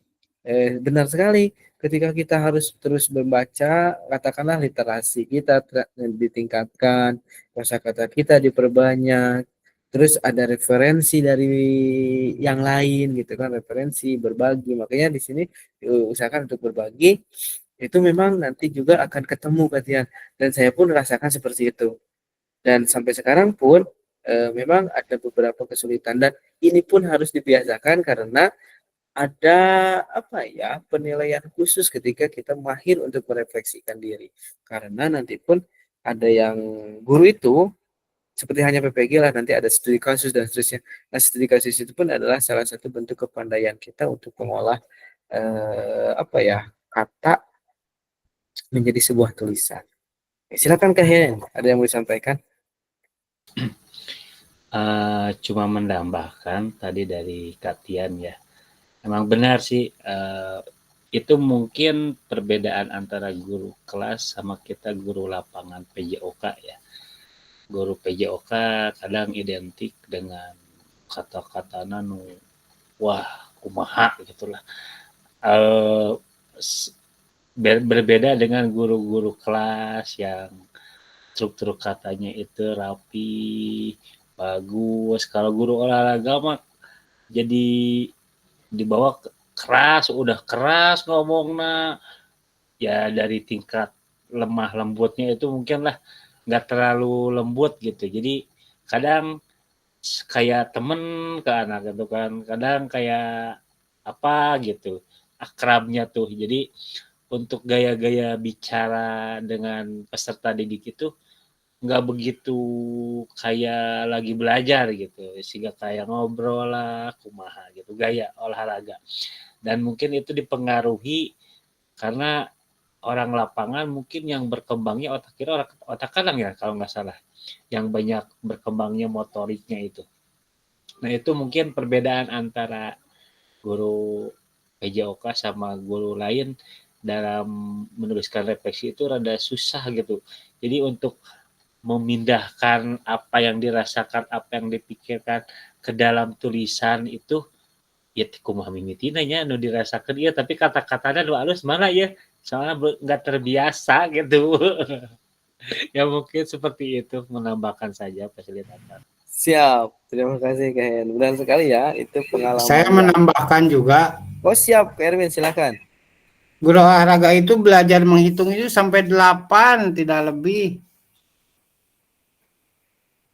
benar sekali ketika kita harus terus membaca, katakanlah literasi kita ditingkatkan, kosakata kita diperbanyak, terus ada referensi dari yang lain gitu kan, referensi berbagi. Makanya di sini usahakan untuk berbagi, itu memang nanti juga akan ketemu Katian, dan saya pun rasakan seperti itu. Dan sampai sekarang pun memang ada beberapa kesulitan, dan ini pun harus dibiasakan karena ada apa ya, penilaian khusus ketika kita mahir untuk merefleksikan diri. Karena nanti pun ada yang guru itu seperti hanya PPG lah, nanti ada studi kasus dan seterusnya. Nah, studi kasus itu pun adalah salah satu bentuk kepandaian kita untuk mengolah apa ya, kata menjadi sebuah tulisan. Silakan Kak Hen, ada yang mau disampaikan? Cuma menambahkan tadi dari Katian ya. Emang benar sih, itu mungkin perbedaan antara guru kelas sama kita guru lapangan PJOK ya. Guru PJOK kadang identik dengan kata-kata nu wah kumaha gitulah. Berbeda dengan guru-guru kelas yang struktur katanya itu rapi, bagus. Kalau guru olahraga mah jadi dibawa keras, udah keras ngomongnya, ya dari tingkat lemah lembutnya itu mungkin lah nggak terlalu lembut gitu. Jadi kadang kayak temen ke anak itu kan, kadang kayak apa gitu akrabnya tuh. Jadi untuk gaya-gaya bicara dengan peserta didik itu nggak begitu kayak lagi belajar gitu, sehingga kayak ngobrol lah kumaha gitu, gaya olahraga. Dan mungkin itu dipengaruhi karena orang lapangan mungkin yang berkembangnya otak kiri, otak kanan ya kalau nggak salah, yang banyak berkembangnya motoriknya itu. Nah itu mungkin perbedaan antara guru PJOK sama guru lain dalam menuliskan refleksi itu rada susah gitu. Jadi untuk memindahkan apa yang dirasakan, apa yang dipikirkan ke dalam tulisan itu ya kumaha mimitina nya nu dirasakan ya, tapi kata-katanya lu halus mana ya, soalnya nggak terbiasa gitu. Ya mungkin seperti itu, menambahkan saja fasilitator. Siap, terima kasih Kak Hen. Benar sekali ya, itu pengalaman. Saya menambahkan juga. Oh siap, Kak Erwin silakan. Guru olahraga itu belajar menghitung itu sampai 8, tidak lebih.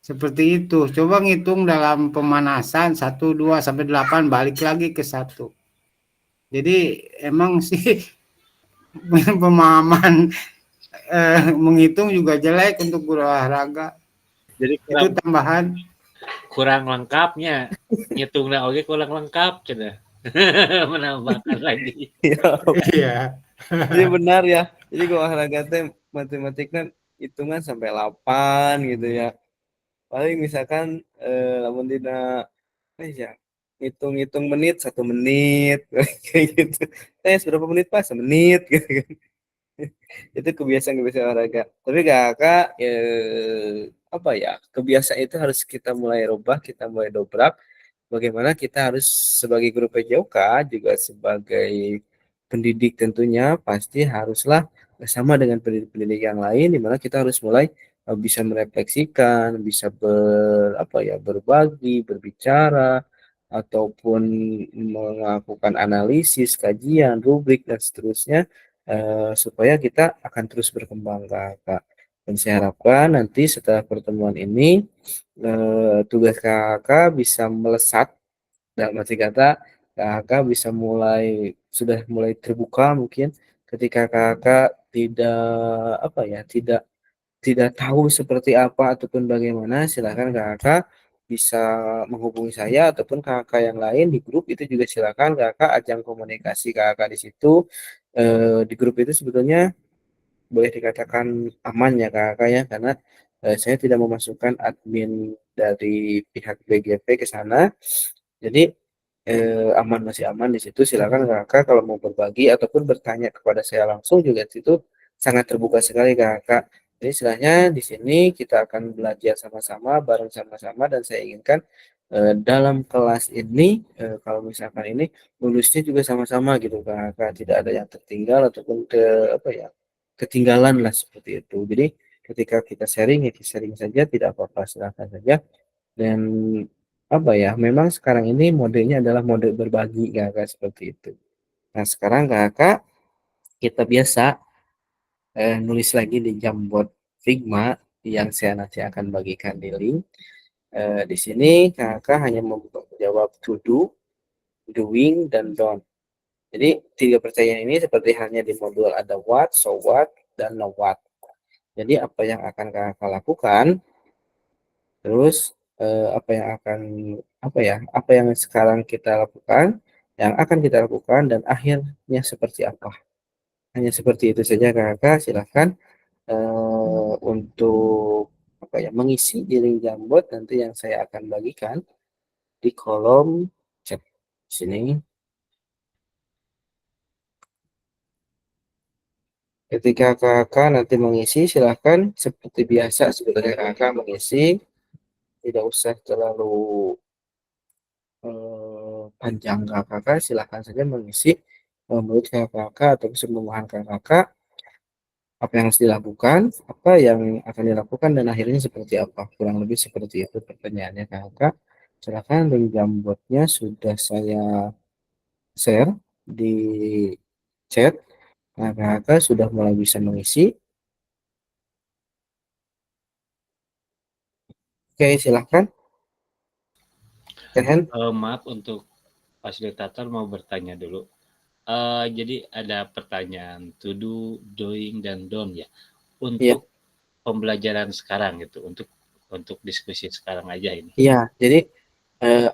Seperti itu. Coba ngitung dalam pemanasan 1, 2, sampai 8, balik lagi ke 1. Jadi emang sih pemahaman menghitung juga jelek untuk guru olahraga. Jadi itu tambahan. Kurang lengkapnya. Ngitungnya oke kurang lengkap cenah. Menambahkan lagi. Iya. Jadi benar ya. Jadi gua olahraga teh matematiknya hitungan sampai 8 gitu ya. paling misalkan lamun dina ya ngitung-ngitung menit 1 menit kayak gitu. Berapa menit Pak? 1 menit gitu kan. Itu kebiasaan-kebiasaan olahraga. Tapi kakak apa ya, kebiasaan itu harus kita mulai rubah, kita mulai dobrak. Bagaimana kita harus sebagai guru PJOK juga sebagai pendidik tentunya pasti haruslah bersama dengan pendidik-pendidik yang lain, di mana kita harus mulai bisa merefleksikan, bisa apa ya, berbagi, berbicara, ataupun melakukan analisis, kajian, rubrik dan seterusnya, supaya kita akan terus berkembang, Kak. Dan saya harapkan nanti setelah pertemuan ini tugas kakak bisa melesat, dalam arti kata kakak bisa sudah mulai terbuka mungkin ketika kakak tidak apa ya, tidak tidak tahu seperti apa ataupun bagaimana, silakan kakak bisa menghubungi saya ataupun kakak yang lain di grup itu juga, silakan kakak ajang komunikasi kakak di situ. Di grup itu sebetulnya boleh dikatakan aman ya kakak ya, karena saya tidak memasukkan admin dari pihak BGP ke sana, jadi aman, masih aman di situ. Silakan kakak kalau mau berbagi ataupun bertanya kepada saya langsung juga di situ sangat terbuka sekali kakak. Jadi istilahnya di sini kita akan belajar sama-sama, bareng sama-sama, dan saya inginkan dalam kelas ini kalau misalkan ini lulusnya juga sama-sama gitu kakak, tidak ada yang tertinggal ataupun apa ya, ketinggalan lah seperti itu. Jadi ketika kita sharing ya sharing saja, tidak apa-apa, silakan saja. Dan apa ya, memang sekarang ini modelnya adalah mode berbagi kakak, seperti itu. Nah sekarang kakak kita biasa nulis lagi di Jamboard Figma yang saya nanti akan bagikan di link. Di sini kakak hanya menjawab to do, doing, dan don't. Jadi 3 pertanyaan ini seperti halnya di modul ada what, so what, dan know what. Jadi apa yang akan kakak lakukan, terus apa yang akan apa yang sekarang kita lakukan, yang akan kita lakukan, dan akhirnya seperti apa. Hanya seperti itu saja kakak. Silahkan untuk apa ya, mengisi di link Jamboard nanti yang saya akan bagikan di kolom chat sini. Ketika kakak nanti mengisi, silahkan seperti biasa sebenarnya kakak mengisi, tidak usah terlalu panjang kakak, silahkan saja mengisi menurut kakak atau kesemuanya kakak apa yang harus dilakukan, apa yang akan dilakukan, dan akhirnya seperti apa. Kurang lebih seperti itu pertanyaannya kakak. Silahkan link Jamboardnya sudah saya share di chat. Nah, kakak sudah mulai bisa mengisi. Oke, silahkan. Keren. Maaf, untuk fasilitator mau bertanya dulu. Jadi ada pertanyaan to do, doing, dan don't ya. Iya, Untuk pembelajaran sekarang gitu, untuk diskusi sekarang aja ini. iya. Jadi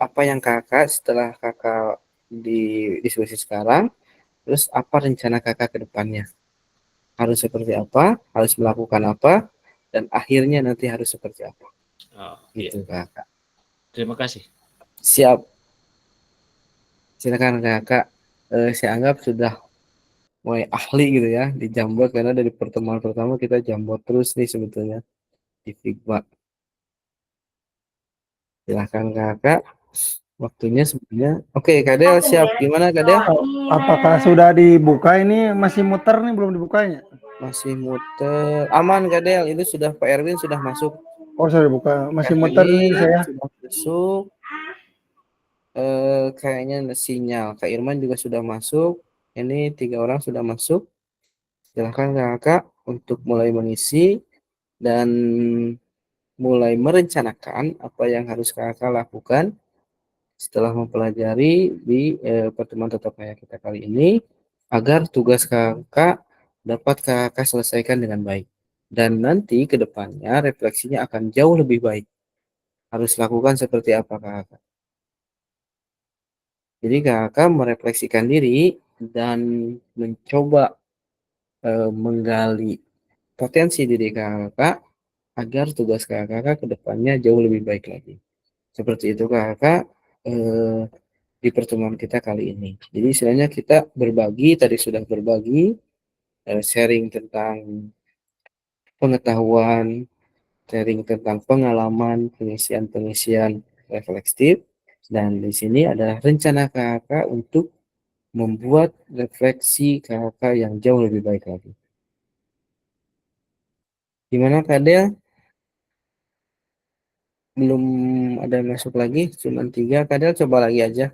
apa yang kakak setelah kakak di diskusi sekarang, terus apa rencana kakak ke depannya? Harus seperti apa? Harus melakukan apa? Dan akhirnya nanti harus seperti apa? Oh, Gitu iya. kakak. Terima kasih. Siap. Silakan kakak. Saya anggap sudah mulai ahli gitu ya di Jamboard, karena dari pertemuan pertama kita Jamboard terus nih sebetulnya di Figma. Silahkan kakak. Waktunya sebenarnya. Oke, Kadel siap. Gimana Kadel? Apakah sudah dibuka ini? Masih muter nih, belum dibukanya? Masih muter. Aman Kadel. Ini sudah Pak Erwin sudah masuk. Oh, sudah dibuka. Masih muter nih Erwin saya. sudah masuk. Kayaknya sinyal. Kak Irman juga sudah masuk. Ini 3 orang sudah masuk. Silahkan kakak untuk mulai mengisi dan mulai merencanakan apa yang harus kakak lakukan setelah mempelajari di pertemuan tatap muka kita kali ini, agar tugas kakak dapat kakak selesaikan dengan baik. Dan nanti ke depannya refleksinya akan jauh lebih baik. Harus lakukan seperti apa kakak. Jadi kakak merefleksikan diri dan mencoba menggali potensi diri kakak agar tugas kakak ke depannya jauh lebih baik lagi. Seperti itu kakak di pertemuan kita kali ini. Jadi istilahnya kita berbagi, tadi sudah berbagi, sharing tentang pengetahuan, sharing tentang pengalaman, pengisian-pengisian refleksif, dan di sini adalah rencana kakak untuk membuat refleksi kakak yang jauh lebih baik lagi. Gimana Kak Del? Belum ada yang masuk lagi, cuma 3. Kak Del coba lagi aja.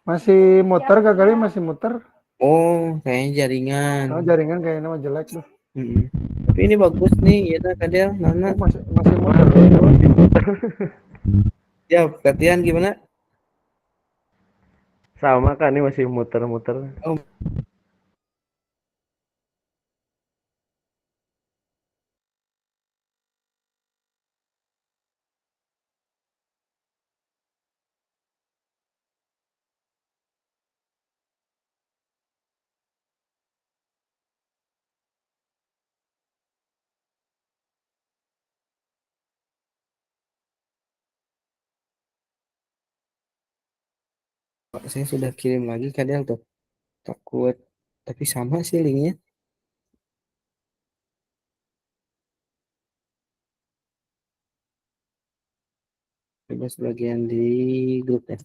Masih muter Kak kali masih muter. Oh, kayaknya jaringan. Oh, jaringan kayaknya mah jelek tuh. Tapi ini bagus nih, ya Kak Del, Nana. Oh, masih muter. Ya, latihan gimana? Sama kan ini masih muter-muter. Oh, saya sudah kirim lagi Kak Del tuh. Takut, tapi sama sih linknya. Coba sebagian di grup ya.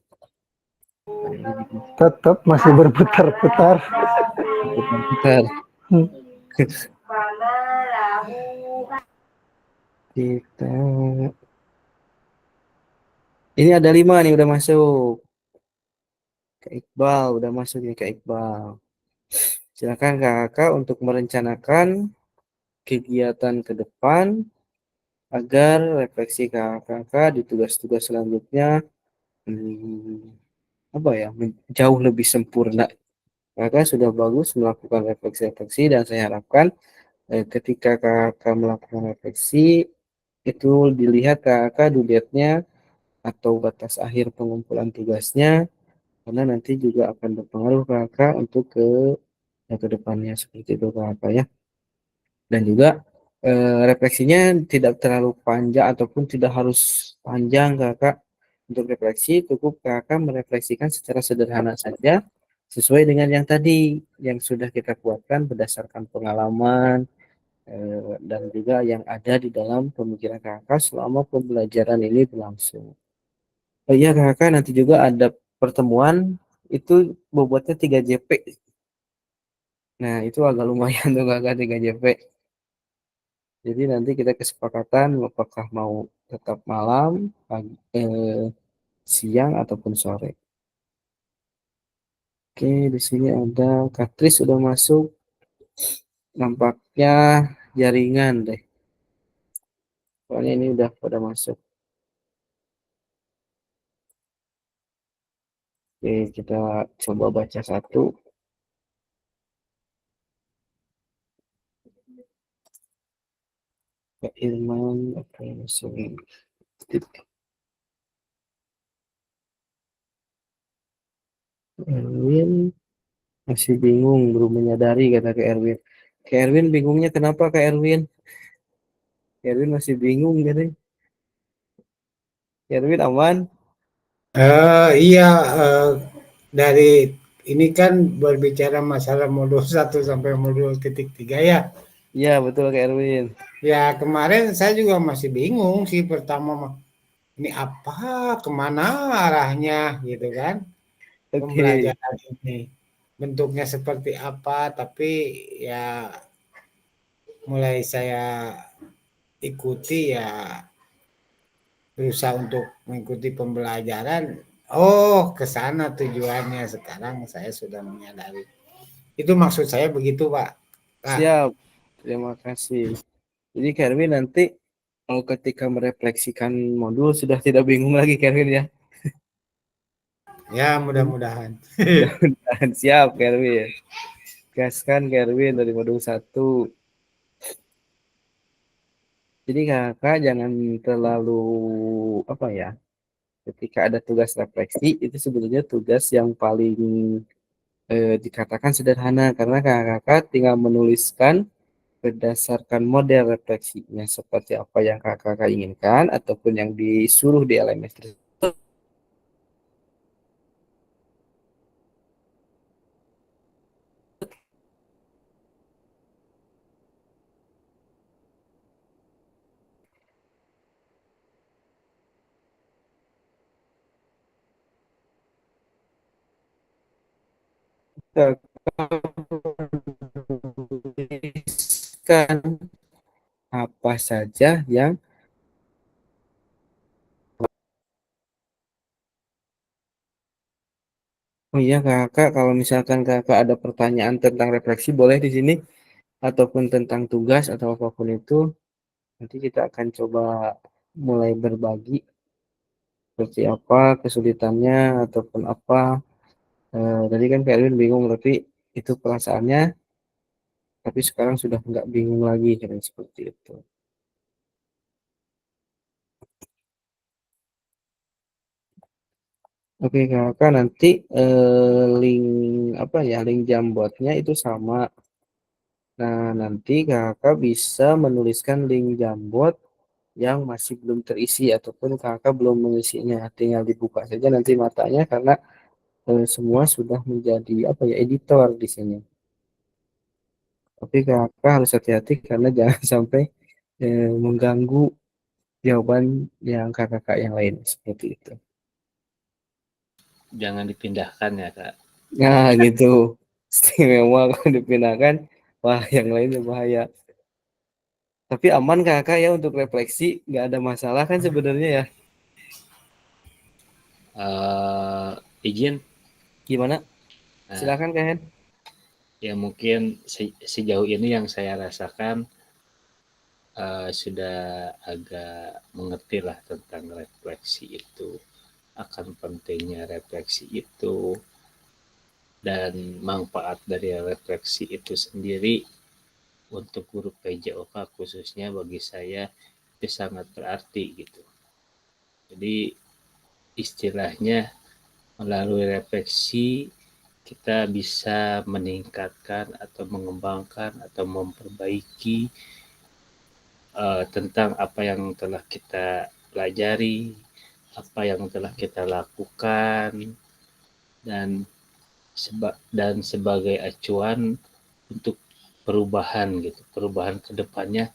Tetap masih berputar-putar. Putar-putar. Kita ini ada 5 nih udah masuk. Kak Iqbal udah masuk nih Kak Iqbal. Silakan kakak untuk merencanakan kegiatan ke depan agar refleksi kakak di tugas-tugas selanjutnya apa ya jauh lebih sempurna. Kakak sudah bagus melakukan refleksi-refleksi dan saya harapkan ketika kakak melakukan refleksi itu dilihat kakak duliatnya atau batas akhir pengumpulan tugasnya karena nanti juga akan berpengaruh kakak untuk ke depannya seperti itu kakak ya. Dan juga refleksinya tidak terlalu panjang ataupun tidak harus panjang kakak untuk refleksi, cukup kakak merefleksikan secara sederhana saja sesuai dengan yang tadi yang sudah kita kuatkan berdasarkan pengalaman dan juga yang ada di dalam pemikiran kakak selama pembelajaran ini berlangsung. Oh iya kakak nanti juga ada pertemuan itu bobotnya 3 JP. Nah itu agak lumayan tuh kakak 3 JP. Jadi nanti kita kesepakatan apakah mau tetap malam, pagi, siang ataupun sore. Oke, di sini ada Katris sudah masuk. Nampaknya jaringan deh. Soalnya ini udah pada masuk. Oke, kita coba baca satu. Kak Irman, apa yang masuk? Erwin masih bingung, belum menyadari kata Kak Erwin. Kak Erwin bingungnya kenapa Kak Erwin? Kak Erwin masih bingung gitu. Kak Erwin aman? Iya, dari ini kan berbicara masalah modul 1 sampai modul titik 3 ya. Iya betul Kak Erwin. Ya kemarin saya juga masih bingung sih pertama mah. Ini apa, kemana arahnya gitu kan. Oke. Pembelajaran ini. Bentuknya seperti apa, tapi ya mulai saya ikuti ya berusaha untuk mengikuti pembelajaran. Oh, ke sana tujuannya. Sekarang saya sudah menyadari. Itu maksud saya begitu, Pak. Kak. Siap, terima kasih. Jadi Kerwin nanti ketika merefleksikan modul sudah tidak bingung lagi Kerwin ya. Ya, mudah-mudahan. Mudah-mudahan siap Kerwin. Gaskan Kerwin dari modul 1. Jadi kakak jangan terlalu apa ya. Ketika ada tugas refleksi itu sebenarnya tugas yang paling dikatakan sederhana karena kakak tinggal menuliskan berdasarkan model refleksinya seperti apa yang kakak inginkan ataupun yang disuruh di LMS tersebut. Tuliskan apa saja yang Oh iya kakak, kalau misalkan kakak ada pertanyaan tentang refleksi boleh di sini ataupun tentang tugas atau apapun itu nanti kita akan coba mulai berbagi seperti apa kesulitannya ataupun apa. Tadi kan Kak Erwin bingung tapi itu perasaannya, tapi sekarang sudah nggak bingung lagi kan seperti itu. Oke kakak nanti link apa ya link Jamboardnya itu sama. Nah nanti kakak bisa menuliskan link Jamboard yang masih belum terisi ataupun kakak belum mengisinya, tinggal dibuka saja nanti matanya karena semua sudah menjadi apa ya editor di sini. Tapi kakak harus hati-hati karena jangan sampai mengganggu jawaban yang kakak yang lain seperti itu. Jangan dipindahkan ya Kak. Nah gitu, istimewa kalau dipindahkan, wah yang lainnya bahaya. Tapi aman kakak ya untuk refleksi, nggak ada masalah kan sebenarnya ya. Izin, Gimana? nah, Silakan Kak Hen. ya mungkin sejauh ini yang saya rasakan sudah agak mengerti lah tentang refleksi itu, akan pentingnya refleksi itu, dan manfaat dari refleksi itu sendiri untuk guru PJOK khususnya bagi saya itu sangat berarti gitu. Jadi istilahnya melalui refleksi kita bisa meningkatkan atau mengembangkan atau memperbaiki tentang apa yang telah kita pelajari, apa yang telah kita lakukan, dan sebagai acuan untuk perubahan gitu, perubahan kedepannya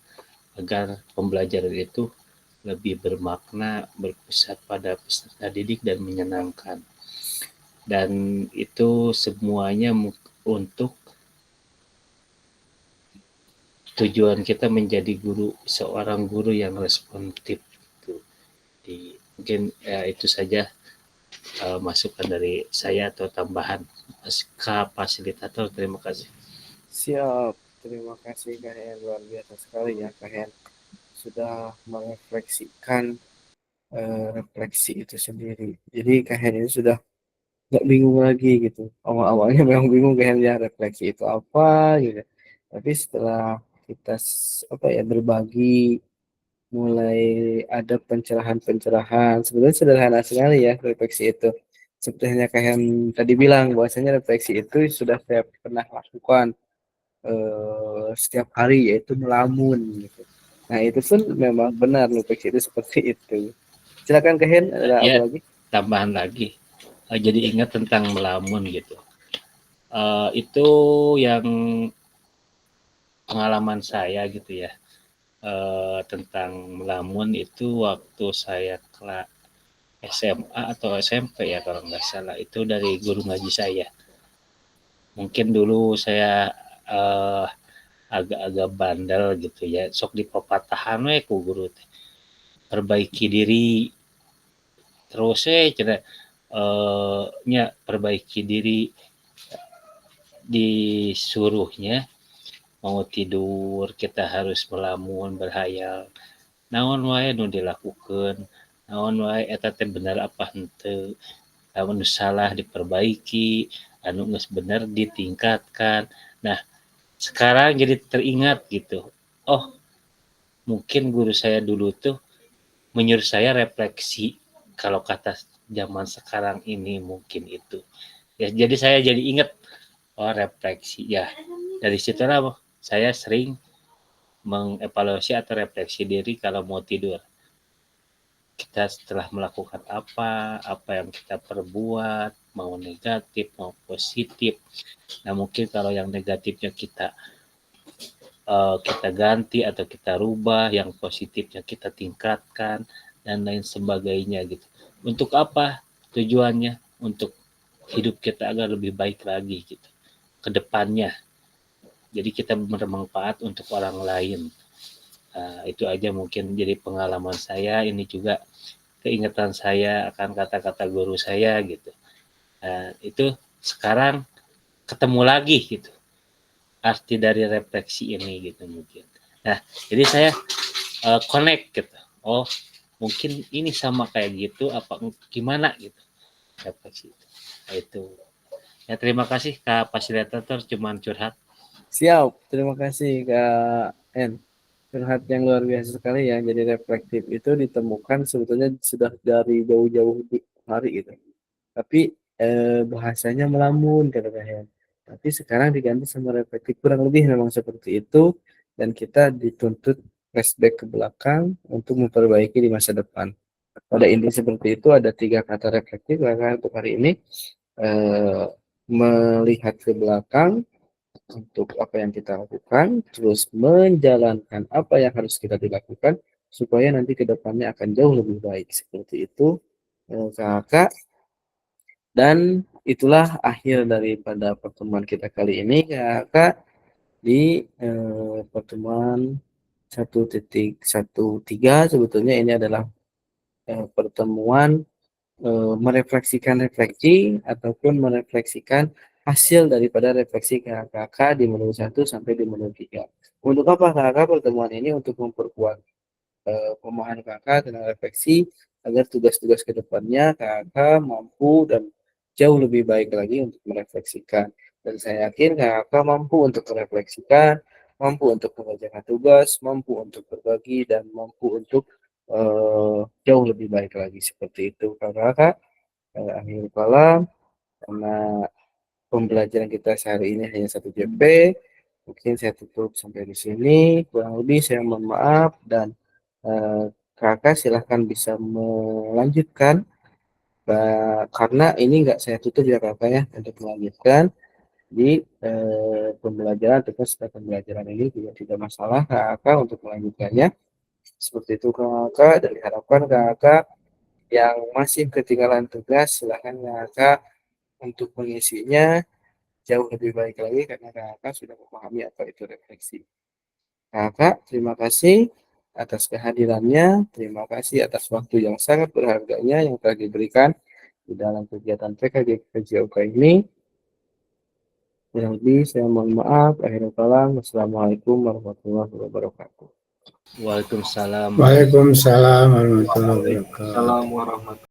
agar pembelajaran itu lebih bermakna, berpusat pada peserta didik dan menyenangkan. Dan itu semuanya untuk tujuan kita menjadi seorang guru yang responsif. Mungkin itu saja masukan dari saya atau tambahan Kak fasilitator. Terima kasih. Siap, terima kasih Kak Hen, luar biasa sekali ya Kak Hen. Sudah merefleksikan refleksi itu sendiri. Jadi Kak Hen ini sudah nggak bingung lagi gitu. Awal-awalnya memang bingung Kak Hen ya refleksi itu apa gitu. Tapi setelah kita apa ya berbagi, mulai ada pencerahan-pencerahan. Sebenarnya sederhana sekali ya refleksi itu. Sepertinya Kak Hen tadi bilang bahwasanya refleksi itu sudah saya pernah lakukan setiap hari yaitu melamun gitu. Nah itu pun memang benar refleksi itu seperti itu. Silakan Kak Hen, ada apa Ya, lagi? tambahan lagi. Jadi ingat tentang melamun gitu. Itu yang pengalaman saya gitu ya. Tentang melamun itu waktu saya kelas SMA atau SMP ya kalau nggak salah, itu dari guru ngaji saya. Mungkin dulu saya agak-agak bandel gitu ya, sok dipepatahan we ku guru teh, perbaiki diri terus cina nya perbaiki diri, disuruhnya mau tidur kita harus melamun berhayal naon wae nu dilakukan, naon wae eta teh bener apa henteu, anu salah diperbaiki, anu geus bener ditingkatkan. Nah sekarang jadi teringat gitu, oh mungkin guru saya dulu tuh menyuruh saya refleksi, kalau kata zaman sekarang ini mungkin itu ya. Jadi saya jadi ingat, oh refleksi ya, dari situlah saya sering mengevaluasi atau refleksi diri kalau mau tidur. Kita setelah melakukan apa yang kita perbuat, mau negatif, mau positif. Nah, mungkin kalau yang negatifnya kita ganti atau kita rubah, yang positifnya kita tingkatkan, dan lain sebagainya gitu. Untuk apa tujuannya? Untuk hidup kita agar lebih baik lagi gitu ke depannya. Jadi kita bermanfaat untuk orang lain. Itu aja mungkin jadi pengalaman saya. Ini juga keingetan saya akan kata-kata guru saya gitu. Itu sekarang ketemu lagi gitu arti dari refleksi ini gitu mungkin. Nah, jadi saya connect gitu. Oh, mungkin ini sama kayak gitu apa gimana gitu refleksi itu. Nah, itu. Ya, terima kasih Kak Fasilitator, cuman curhat. Siap, terima kasih Kak N. Curhat yang luar biasa sekali ya. Jadi reflektif itu ditemukan sebetulnya sudah dari jauh-jauh hari gitu. Tapi bahasanya melamun katanya. Tapi sekarang diganti sama reflektif, kurang lebih memang seperti itu, dan kita dituntut flashback ke belakang untuk memperbaiki di masa depan. Pada inti seperti itu ada 3 kata reflektif untuk hari ini. Melihat ke belakang untuk apa yang kita lakukan, terus menjalankan apa yang harus kita dilakukan supaya nanti ke depannya akan jauh lebih baik. Seperti itu kakak. Dan itulah akhir daripada pertemuan kita kali ini kakak di pertemuan 1.13. Sebetulnya ini adalah pertemuan merefleksikan refleksi ataupun merefleksikan hasil daripada refleksi kakak di modul 1 sampai di modul 3. Untuk apa kakak pertemuan ini? Untuk memperkuat pemahaman kakak tentang refleksi agar tugas-tugas ke depannya kakak mampu dan jauh lebih baik lagi untuk merefleksikan. Dan saya yakin kakak mampu untuk merefleksikan, mampu untuk mengerjakan tugas, mampu untuk berbagi, dan mampu untuk jauh lebih baik lagi. Seperti itu kakak. Akhir kalam, karena pembelajaran kita sehari ini hanya 1 JP, mungkin saya tutup sampai di sini. Kurang lebih saya mohon maaf, dan kakak silahkan bisa melanjutkan, karena ini nggak saya tutup ya kakak ya, untuk melanjutkan di pembelajaran, terus setelah pembelajaran ini juga tidak masalah kakak untuk melanjutkannya. Seperti itu kakak, dan diharapkan kakak yang masih ketinggalan tugas silahkan kakak untuk mengisinya jauh lebih baik lagi, karena kakak sudah memahami apa itu refleksi. Kakak, terima kasih atas kehadirannya, terima kasih atas waktu yang sangat berharganya yang telah diberikan di dalam kegiatan PKG PJOK ini. Kurang lebih saya mohon maaf. Akhirul kalam. Wassalamualaikum warahmatullahi wabarakatuh. Waalaikumsalam. Waalaikumsalam warahmatullahi wabarakatuh. Assalamualaikum warahmatullahi